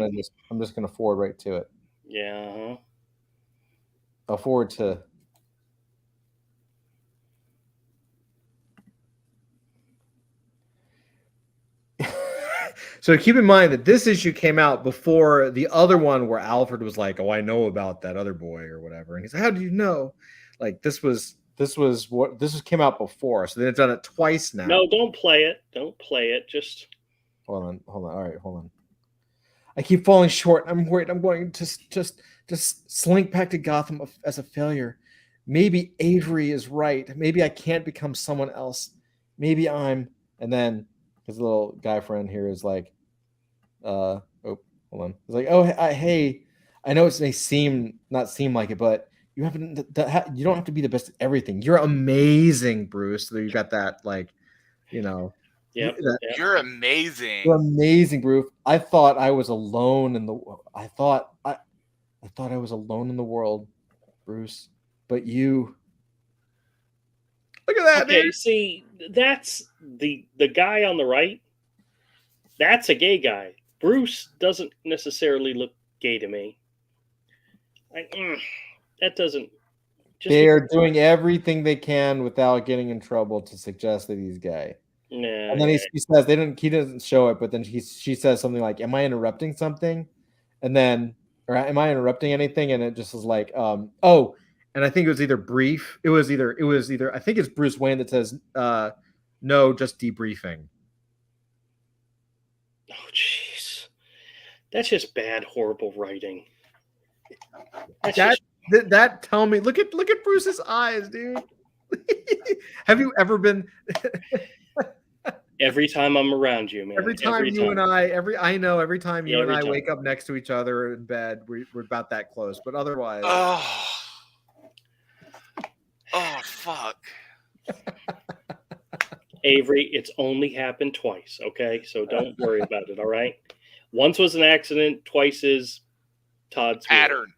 just gonna forward right to it. Yeah. I'll forward to. So keep in mind that this issue came out before the other one where Alfred was like, "Oh, I know about that other boy," or whatever, and he's like, "How do you know?" Like this came out before, so they've done it twice now. No, don't play it. Don't play it. Just hold on. All right, hold on. I keep falling short. I'm worried I'm going to just slink back to Gotham as a failure. Maybe Avery is right. Maybe I can't become someone else. Maybe I'm. And then his little guy friend here is like, hold on. He's like, oh, hey, I know it may not seem like it, but you you don't have to be the best at everything. You're amazing, Bruce. So you got that, like, Yeah, you're amazing. You're amazing, Bruce. I thought I was alone in the. I thought I was alone in the world, Bruce. But you. Look at that. Okay, dude. see, that's the guy on the right. That's a gay guy. Bruce doesn't necessarily look gay to me. That doesn't. They are doing everything they can without getting in trouble to suggest that he's gay. Yeah, and then he says he doesn't show it, but then she says something like, "Am I interrupting something?" And then, or am I interrupting anything? And it just is like, oh, and I think it was either brief. It was either I think it's Bruce Wayne that says, no, just debriefing. Oh, jeez, that's just bad, horrible writing. That tell me, look at Bruce's eyes, dude. Have you ever been? Every time I'm around you, man. Every time you and I wake up next to each other in bed, we're about that close. But otherwise, oh, fuck. Avery, it's only happened twice. Okay, so don't worry about it. All right. Once was an accident. Twice is Todd's pattern.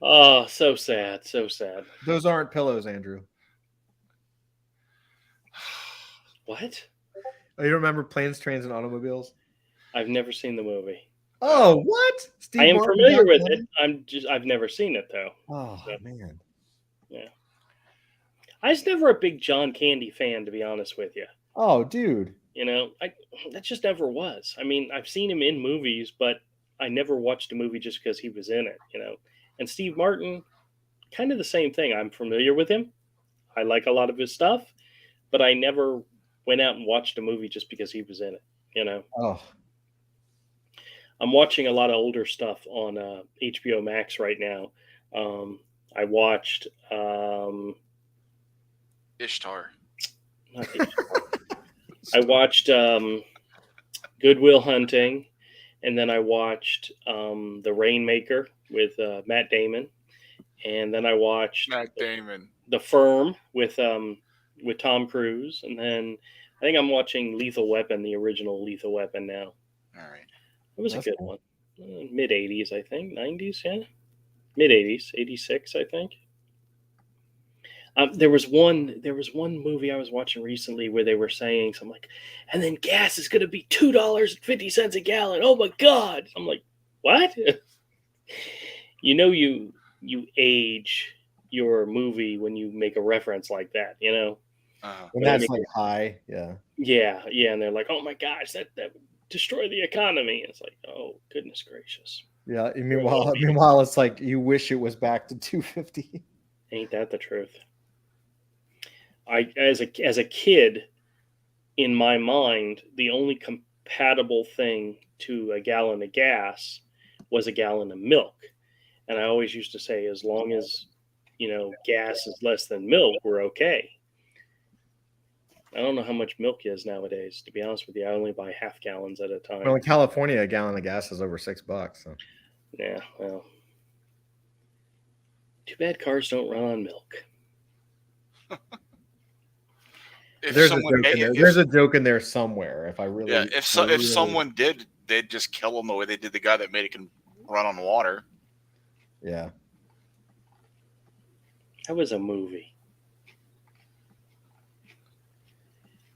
Oh, so sad. So sad. Those aren't pillows, Andrew. What? Oh, you remember Planes, Trains, and Automobiles? I've never seen the movie. Oh, what? I am familiar with it. I've never seen it though. Oh, man. Yeah. I was never a big John Candy fan, to be honest with you. Oh, dude. That just never was. I mean, I've seen him in movies, but I never watched a movie just because he was in it, And Steve Martin, kind of the same thing. I'm familiar with him. I like a lot of his stuff, but I never went out and watched a movie just because he was in it, Oh. I'm watching a lot of older stuff on HBO Max right now. I watched Ishtar. not Ishtar. I watched Goodwill Hunting, and then I watched The Rainmaker with Matt Damon, and then I watched Matt Damon. The Firm with Tom Cruise, and then I think I'm watching Lethal Weapon, the original Lethal Weapon now. All right. It was That's a good cool. one. Mid 80s, I think. 90s, yeah. Mid 80s, 86, I think. There was one movie I was watching recently where they were saying something like, and then gas is going to be $2.50 a gallon. Oh my god! I'm like, what? You age your movie when you make a reference like that. Uh-huh. When But I that's mean, like high, yeah. yeah, and they're like, oh my gosh, that would destroy the economy. And it's like, oh goodness gracious, Yeah. Meanwhile, it's like you wish it was back to 250. ain't that the truth? As a kid, in my mind, the only compatible thing to a gallon of gas was a gallon of milk. And I always used to say, as long as, gas is less than milk, we're okay. I don't know how much milk is nowadays. To be honest with you, I only buy half gallons at a time. Well, in California, a gallon of gas is over $6. So. Yeah, well, too bad cars don't run on milk. If There's someone, a joke in there. if, There's a joke in there somewhere. If I really, yeah, if someone did, they'd just kill him the way they did the guy that made it can run on water. yeah. That was a movie.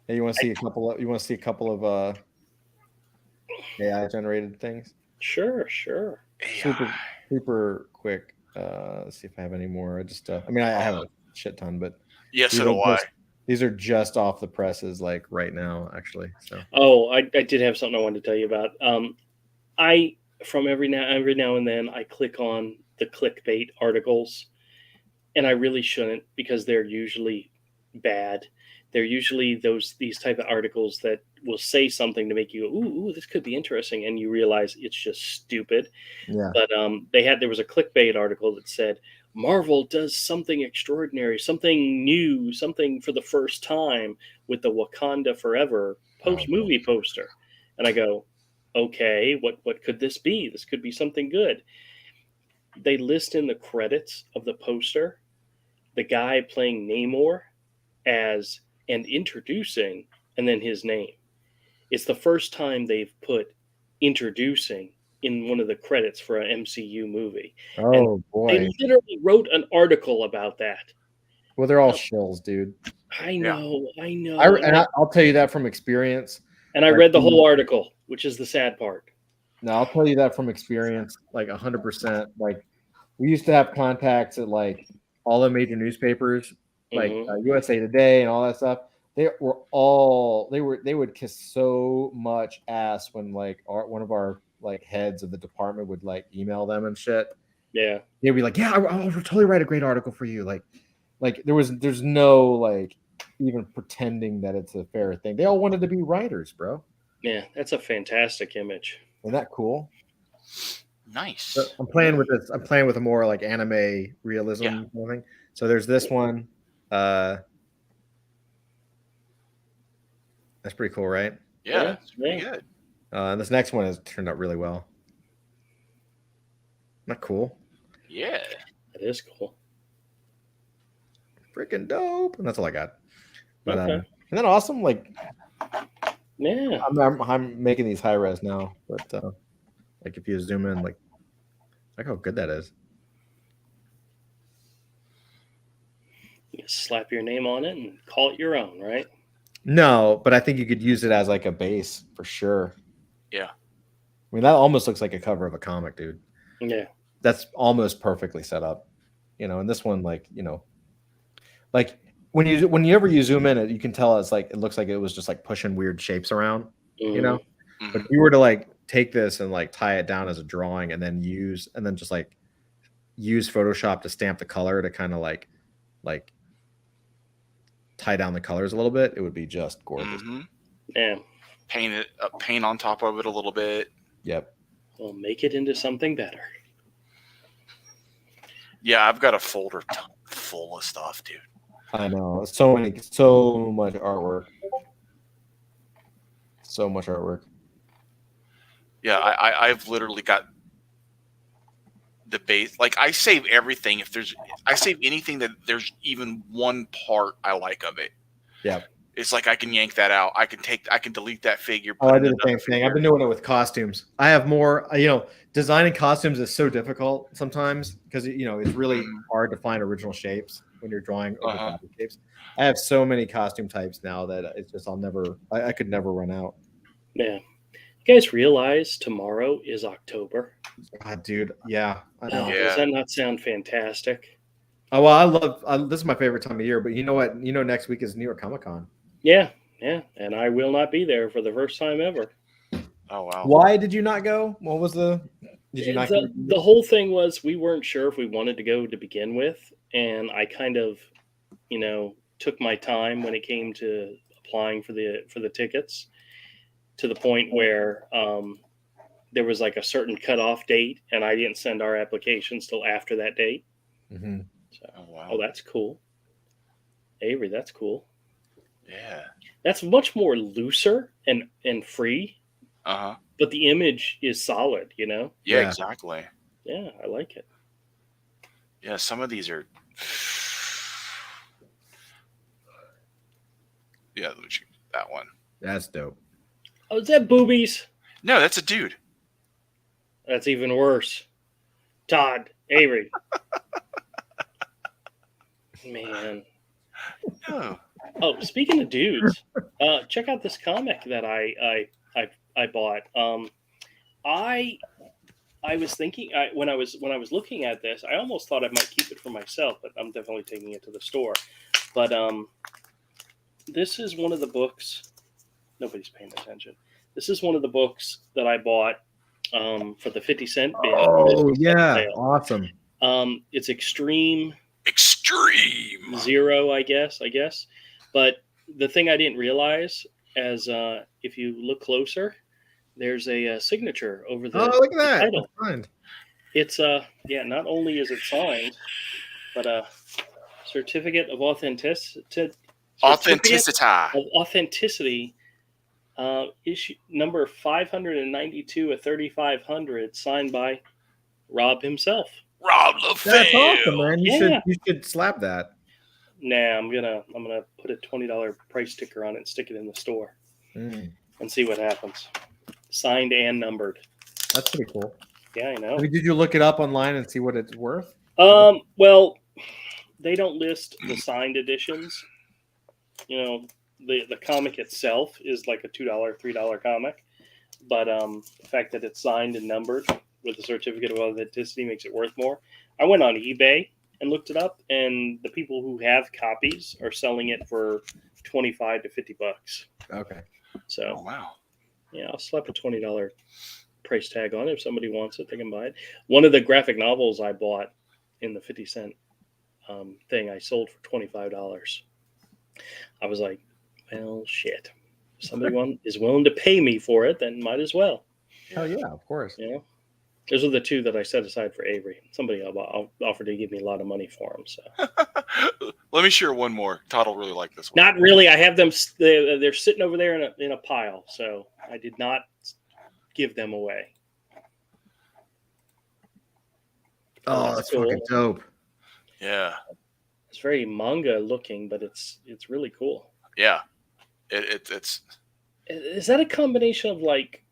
Hey, you want to see a couple of AI generated things? Sure. Super quick. Let's see if I have any more. I have a shit ton, but Yes, these so do I. these are just off the presses, like right now, actually. So Oh, I did have something I wanted to tell you about. I from every now and then I click on the clickbait articles, and I really shouldn't because they're usually bad. They're usually these type of articles that will say something to make you go, ooh, this could be interesting, and you realize it's just stupid. yeah. But there was a clickbait article that said Marvel does something extraordinary, something new, something for the first time with the Wakanda Forever movie poster, and I go, okay, what could this be? This could be something good. They list in the credits of the poster the guy playing Namor as and introducing, and then his name. It's the first time they've put introducing in one of the credits for an MCU movie. And Oh they boy. literally wrote an article about that. Well, they're all shills, dude. I know. I'll tell you that from experience. And I read the whole article, which is the sad part. No, I'll tell you that from experience, like 100%. Like we used to have contacts at like all the major newspapers, like USA Today and all that stuff. They would kiss so much ass when like one of our like heads of the department would like email them and shit. Yeah, they'd be like, "Yeah, I'll totally write a great article for you." Like there's no like even pretending that it's a fair thing. They all wanted to be writers, bro. Yeah, that's a fantastic image. Isn't that cool? Nice. I'm playing with this. I'm playing with a more like anime realism thing. So there's this one. That's pretty cool, right? Yeah, it's pretty good. And this next one has turned out really well. Not cool. Yeah, it is cool. Freaking dope. And that's all I got. But okay. Isn't that awesome? Like, yeah, I'm making these high res now, but like if you zoom in, like how good that is. You slap your name on it and call it your own, right? No, but I think you could use it as like a base for sure. Yeah. I mean, that almost looks like a cover of a comic, dude. Yeah. That's almost perfectly set up. And this one, like, like whenever you zoom in, you can tell it looks like it was just like pushing weird shapes around, Mm-hmm. But if you were to like take this and like tie it down as a drawing and then use Photoshop to stamp the color to kind of like tie down the colors a little bit, it would be just gorgeous. Mm-hmm. Yeah. Paint on top of it a little bit. Yep. We'll make it into something better. Yeah, I've got a folder full of stuff, dude. I know. So much artwork. Yeah, I've literally got the base. Like I save everything. I save anything that there's even one part I like of it. Yeah. It's like I can yank that out. I can delete that figure. Oh, I do the same thing. I've been doing it with costumes. I have more, designing costumes is so difficult sometimes because, it's really hard to find original shapes when you're drawing over fabric shapes. I have so many costume types now that it's just, I could never run out. Yeah. You guys realize tomorrow is October? God, dude. Yeah. I know. Yeah. Does that not sound fantastic? Oh, well, this is my favorite time of year, but you know what? Next week is New York Comic Con. Yeah. And I will not be there for the first time ever. Oh, wow. Why did you not go? What was did you not go? The whole thing was we weren't sure if we wanted to go to begin with. And I kind of, took my time when it came to applying for the tickets to the point where there was like a certain cutoff date and I didn't send our applications till after that date. Mm-hmm. So, wow. That's cool. Avery, that's cool. Yeah. That's much more looser and free. Uh-huh. But the image is solid, Yeah, exactly. Yeah, I like it. Yeah, some of these are yeah, that one. That's dope. Oh, is that boobies? No, that's a dude. That's even worse. Todd, Avery. Man. Oh. Oh, speaking of dudes, check out this comic that I bought. I was thinking when I was looking at this, I almost thought I might keep it for myself, but I'm definitely taking it to the store. But this is one of the books. Nobody's paying attention. This is one of the books that I bought for the 50-cent bin. Oh yeah, awesome. It's Extreme Zero, I guess. But the thing I didn't realize as if you look closer, there's a signature over the, look at that. title. It's not only is it signed, but a certificate of authenticity. Issue number 592 of 3500, signed by Rob himself. Rob LaFave. That's awesome, man. You should slap that. Nah, I'm gonna put a $20 price sticker on it and stick it in the store and see what happens. Signed and numbered. That's pretty cool. Yeah, I know. I mean, did you look it up online and see what it's worth? Well, they don't list the signed editions. The comic itself is like a $2, $3 comic, but the fact that it's signed and numbered with a certificate of authenticity makes it worth more. I went on eBay and looked it up, and the people who have copies are selling it for $25 to $50. Okay. So, wow. Yeah, I'll slap a $20 price tag on it. If somebody wants it, they can buy it. One of the graphic novels I bought in the 50-cent thing, I sold for $25. I was like, well, shit. If somebody is willing to pay me for it, then might as well. Hell yeah, of course. Those are the two that I set aside for Avery. Somebody offered to give me a lot of money for them. So let me share one more. Todd will really like this one. Not really. I have them. They're sitting over there in a pile. So I did not give them away. Oh, that's cool. Fucking dope. Yeah. It's very manga looking, but it's really cool. Yeah. It's. Is that a combination of like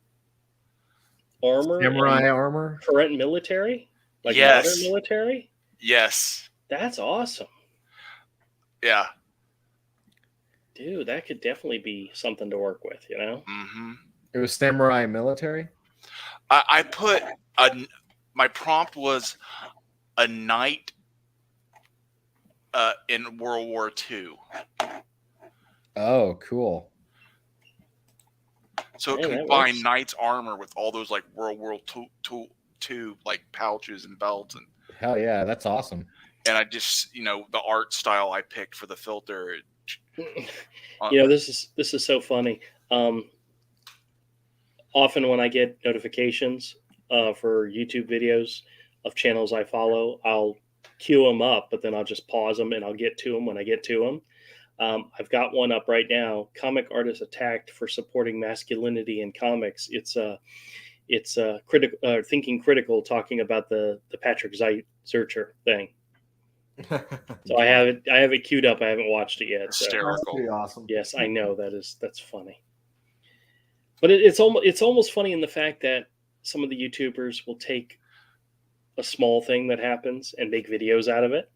armor, samurai armor, current military, like yes. modern military? Yes. That's awesome. Yeah. Dude, that could definitely be something to work with, Mm-hmm. It was samurai military. I put my prompt was a knight in World War II. Oh, cool. So it combined knight's armor with all those like World War II like pouches and belts and. Hell yeah, that's awesome. And I just the art style I picked for the filter. This is so funny. Often when I get notifications for YouTube videos of channels I follow, I'll queue them up, but then I'll just pause them and I'll get to them when I get to them. I've got one up right now. Comic artists attacked for supporting masculinity in comics. It's critical, thinking critical, talking about the Patrick Zurcher thing. So I have it queued up. I haven't watched it yet. So. Hysterical. Pretty awesome. Yes, I know that's funny. But it's almost funny in the fact that some of the YouTubers will take a small thing that happens and make videos out of it.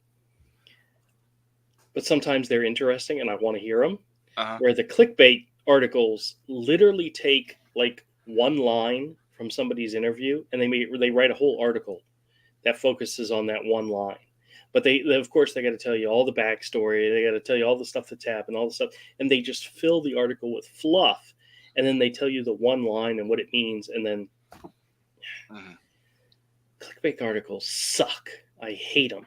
But sometimes they're interesting and I want to hear them. Uh-huh. Where the clickbait articles literally take like one line from somebody's interview and they write a whole article that focuses on that one line. But they of course they got to tell you all the backstory. They got to tell you all the stuff that's happened, all the stuff, and they just fill the article with fluff, and then they tell you the one line and what it means, and then clickbait articles suck. I hate them,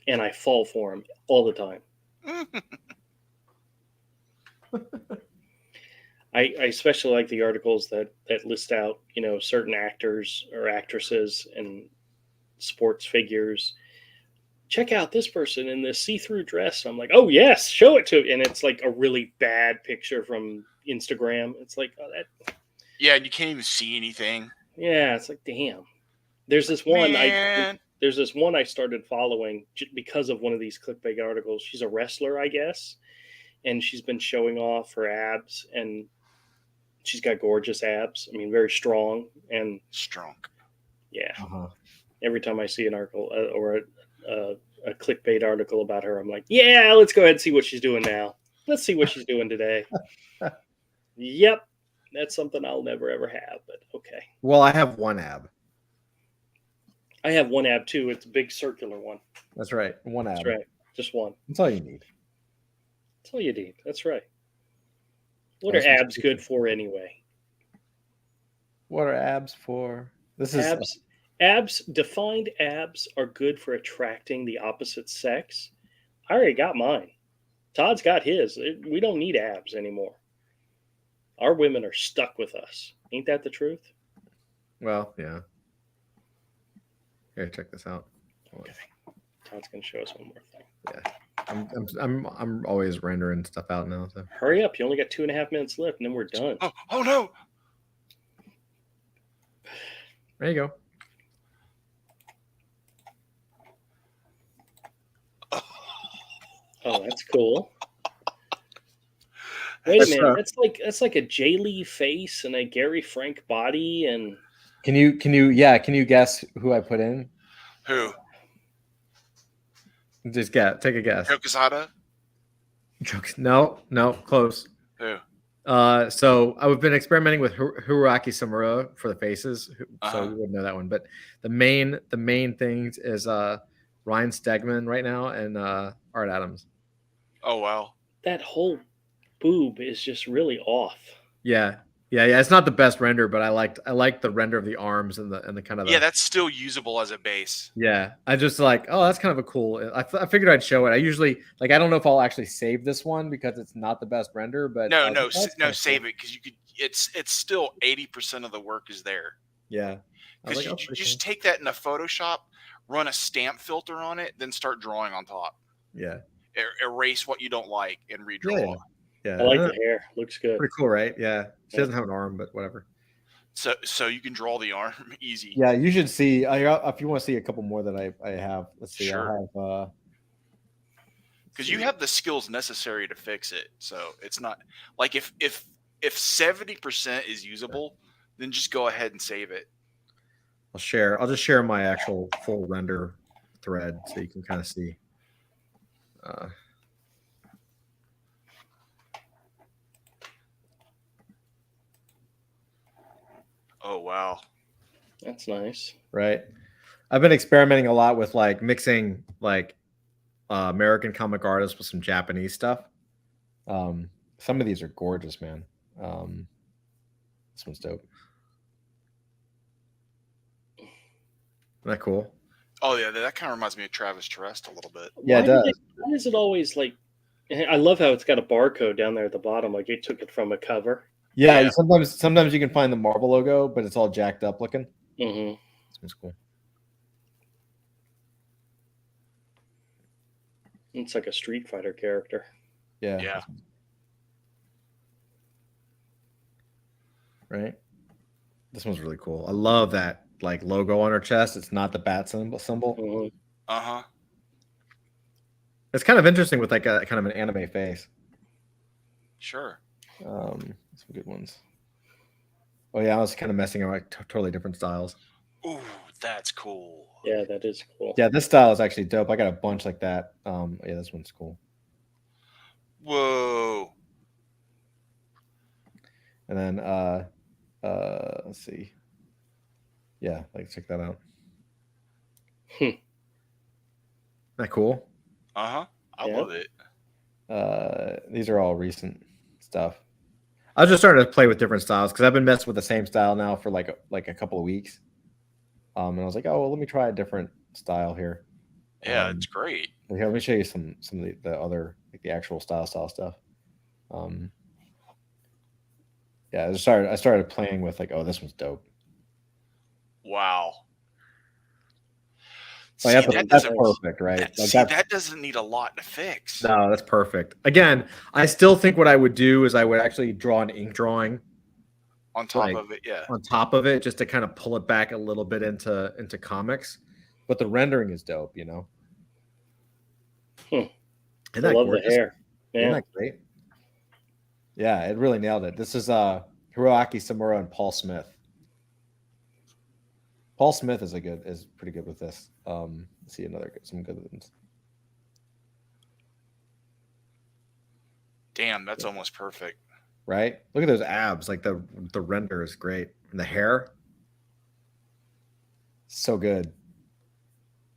and I fall for them all the time. I especially like the articles that list out, certain actors or actresses and sports figures. Check out this person in this see-through dress. I'm like, oh yes, show it to me. And it's like a really bad picture from Instagram. It's like, oh, that. Yeah, and you can't even see anything. Yeah, it's like, damn. There's this one I started following because of one of these clickbait articles. She's a wrestler, I guess, and she's been showing off her abs, and she's got gorgeous abs. I mean, very strong and strong. Yeah. Uh-huh. Every time I see an article or a clickbait article about her, I'm like, yeah, let's go ahead and see what she's doing now. Let's see what she's doing today. Yep. That's something I'll never, ever have, but okay. Well, I have one ab. I have one ab too. It's a big circular one. That's right. One ab. That's right. Just one. That's all you need. That's all you need. That's right. What are abs good for anyway? What are abs for? Defined abs are good for attracting the opposite sex. I already got mine. Todd's got his. We don't need abs anymore. Our women are stuck with us. Ain't that the truth? Well, yeah. Here, check this out. Okay. Todd's gonna show us one more thing. Yeah. I'm always rendering stuff out now. So hurry up! You only got 2.5 minutes left, and then we're done. Oh no! There you go. Oh, that's cool. Wait a minute. That's like a J. Lee face and a Gary Frank body. And can you guess who I put in? Who? Just take a guess. Yokosada? No, close. Who? So I've been experimenting with Hiroaki Samura for the faces, so you wouldn't know that one. But the main things is Ryan Stegman right now and Art Adams. Oh wow! That whole boob is just really off. Yeah. It's not the best render, but I like the render of the arms and the kind of. Yeah, that's still usable as a base. Yeah, I just like, oh, that's kind of a cool. I figured I'd show it. I usually I don't know if I'll actually save this one because it's not the best render, but no, save it because you could. It's still 80% of the work is there. Yeah, because you just take that in a Photoshop, run a stamp filter on it, then start drawing on top. Yeah, erase what you don't like and redraw. Yeah, I like the hair. Looks good. Pretty cool, right? Yeah, she doesn't have an arm, but whatever. So you can draw the arm easy. Yeah, you should see. If you want to see a couple more that I have, let's see. Sure. I have. Because you have the skills necessary to fix it, so it's not like if 70% is usable, then just go ahead and save it. I'll just share my actual full render thread so you can kind of see. Oh wow, that's nice. Right, I've been experimenting a lot with like mixing like American comic artists with some Japanese stuff. Some of these are gorgeous, man. This one's dope. Isn't that cool? Oh yeah, that kind of reminds me of Travis Terrest a little bit. Yeah, it does. Why is it always like? I love how it's got a barcode down there at the bottom, like they took it from a cover. Yeah. Sometimes you can find the Marvel logo, but it's all jacked up looking. Mm-hmm. This one's cool. It's like a Street Fighter character. Yeah. Yeah. Right. This one's really cool. I love that like logo on her chest. It's not the bat symbol. Mhm. Uh-huh. It's kind of interesting with like a kind of an anime face. Sure. Some good ones. Oh yeah, I was kind of messing around like totally different styles. Ooh, that's cool. Yeah, that is cool. Yeah, this style is actually dope. I got a bunch like that. Yeah, this one's cool. Whoa. And then let's see. Yeah, like check that out. Isn't that cool? Uh-huh. I Yeah. love it. These are all recent stuff. I was just starting to play with different styles because I've been messing with the same style now for like a couple of weeks. And I was like, oh, well, let me try a different style here. Yeah, it's great. Here, let me show you some of the other like the actual style stuff. Yeah, I started playing with like, oh, this one's dope. Wow. Oh, See, that's perfect, right? That doesn't need a lot to fix. No, that's perfect. Again, I still think what I would do is I would actually draw an ink drawing On top of it, yeah. On top of it, just to kind of pull it back a little bit into comics. But the rendering is dope, you know. I Isn't love gorgeous? the hair. Isn't Yeah. that great? Yeah, it really nailed it. This is Hiroaki Samura and Paul Smith. Paul Smith is pretty good with this. Let's see some good ones. Damn, that's almost perfect. Right? Look at those abs. Like the render is great. And the hair. So good.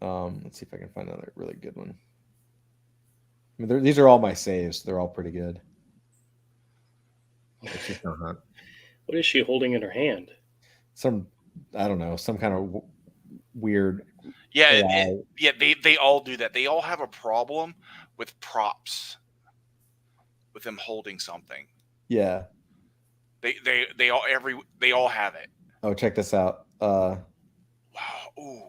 Let's see if I can find another really good one. I mean, these are all my saves. They're all pretty good. She's not hot. What is she holding in her hand? I don't know, some kind of weird. Yeah, they all do that. They all have a problem with props, with them holding something. Yeah. They all have it. Oh, check this out. Wow. Ooh.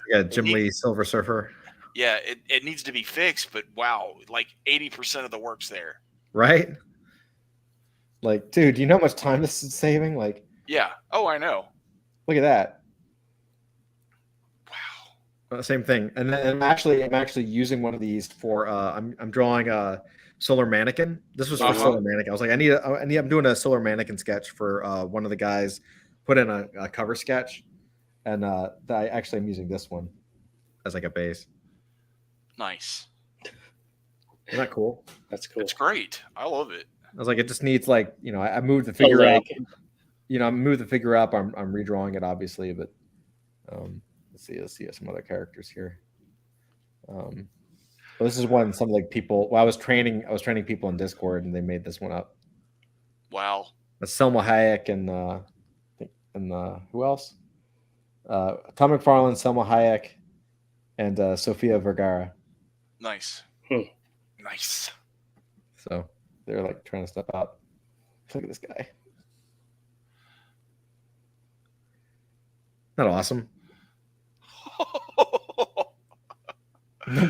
Yeah, Jim Lee Silver Surfer. Yeah, it needs to be fixed, but wow, like 80% of the work's there. Right? Like, dude, do you know how much time this is saving? Like, yeah. Oh, I know. Look at that. Wow. Same thing. And then I'm actually using one of these for I'm drawing a Solar Mannequin. This was for Solar Mannequin. I was like, I'm doing a Solar Mannequin sketch for one of the guys put in a cover sketch, and I actually am using this one as like a base. Nice. Isn't that cool? That's cool. It's great. I love it. I was like, it just needs like, you know, I moved the figure up. You know, I moved the figure up. I'm redrawing it obviously, but let's see some other characters here. Well, this is one some like people. Well, I was training people in Discord, and they made this one up. Wow. That's Selma Hayek and who else? Tom McFarlane, Selma Hayek, and Sofia Vergara. Nice. Nice. So they're like trying to step out. Look at this guy. Not awesome.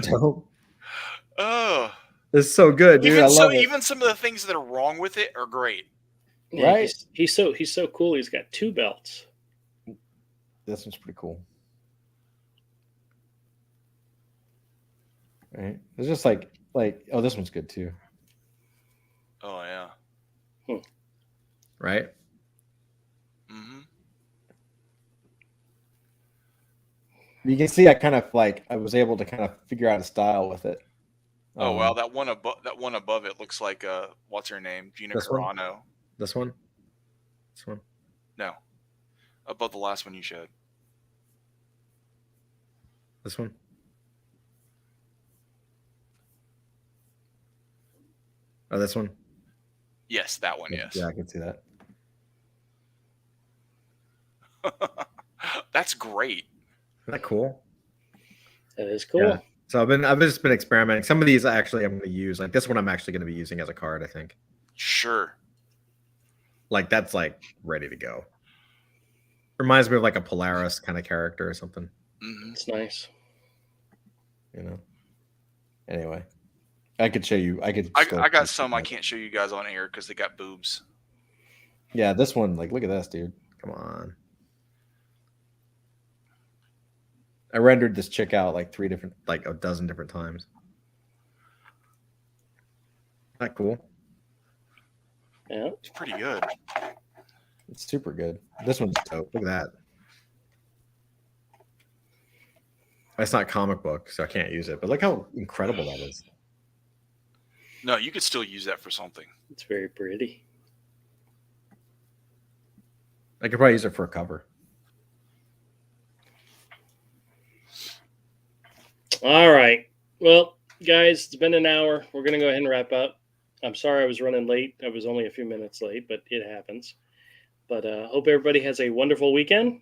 Dope. Oh, it's so good, dude. I love it. Even some of the things that are wrong with it are great. Yeah, right? He's so cool. He's got 2 belts. This one's pretty cool. Right? It's just like oh, this one's good too. Oh yeah. Right? Mm-hmm. You can see I was able to kind of figure out a style with it. Oh wow, that one above it looks like what's her name? Gina Carano. This one? This one? No. Above the last one you showed. This one? Oh, this one? Yes, that one, yes. Yeah, I can see that. That's great. Isn't that cool? That is cool. Yeah. So I've just been experimenting. Some of these actually I'm going to use. Like this one I'm actually going to be using as a card, I think. Sure. Like that's like ready to go. Reminds me of like a Polaris kind of character or something. Mm-hmm. It's nice. You know. Anyway, I could show you. I got some I can't show you guys on air because they got boobs. Yeah, this one. Like, look at this, dude. Come on. I rendered this chick out like a dozen different times. Not cool. Yeah, It's pretty good. It's super good. This one's dope. Look at that. It's not comic book, so I can't use it. But look how incredible that is. No, you could still use that for something. it's very pretty. I could probably use it for a cover. All right. Well, guys, it's been an hour. We're going to go ahead and wrap up. I'm sorry I was running late. I was only a few minutes late, but it happens. But hope everybody has a wonderful weekend.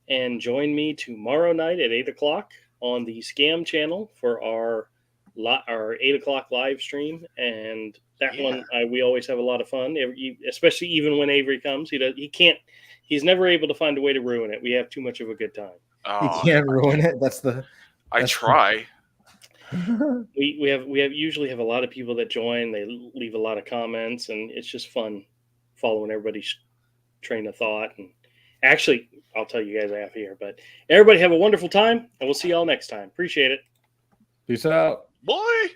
And join me tomorrow night at 8 o'clock on the Scam channel for our 8 o'clock live stream. And that one, we always have a lot of fun, especially even when Avery comes. He's never able to find a way to ruin it. We have too much of a good time. You can't ruin it. I try. We usually have a lot of people that join. They leave a lot of comments, and it's just fun following everybody's train of thought. And actually, I'll tell you guys after here. But everybody have a wonderful time, and we'll see y'all next time. Appreciate it. Peace out. Boy.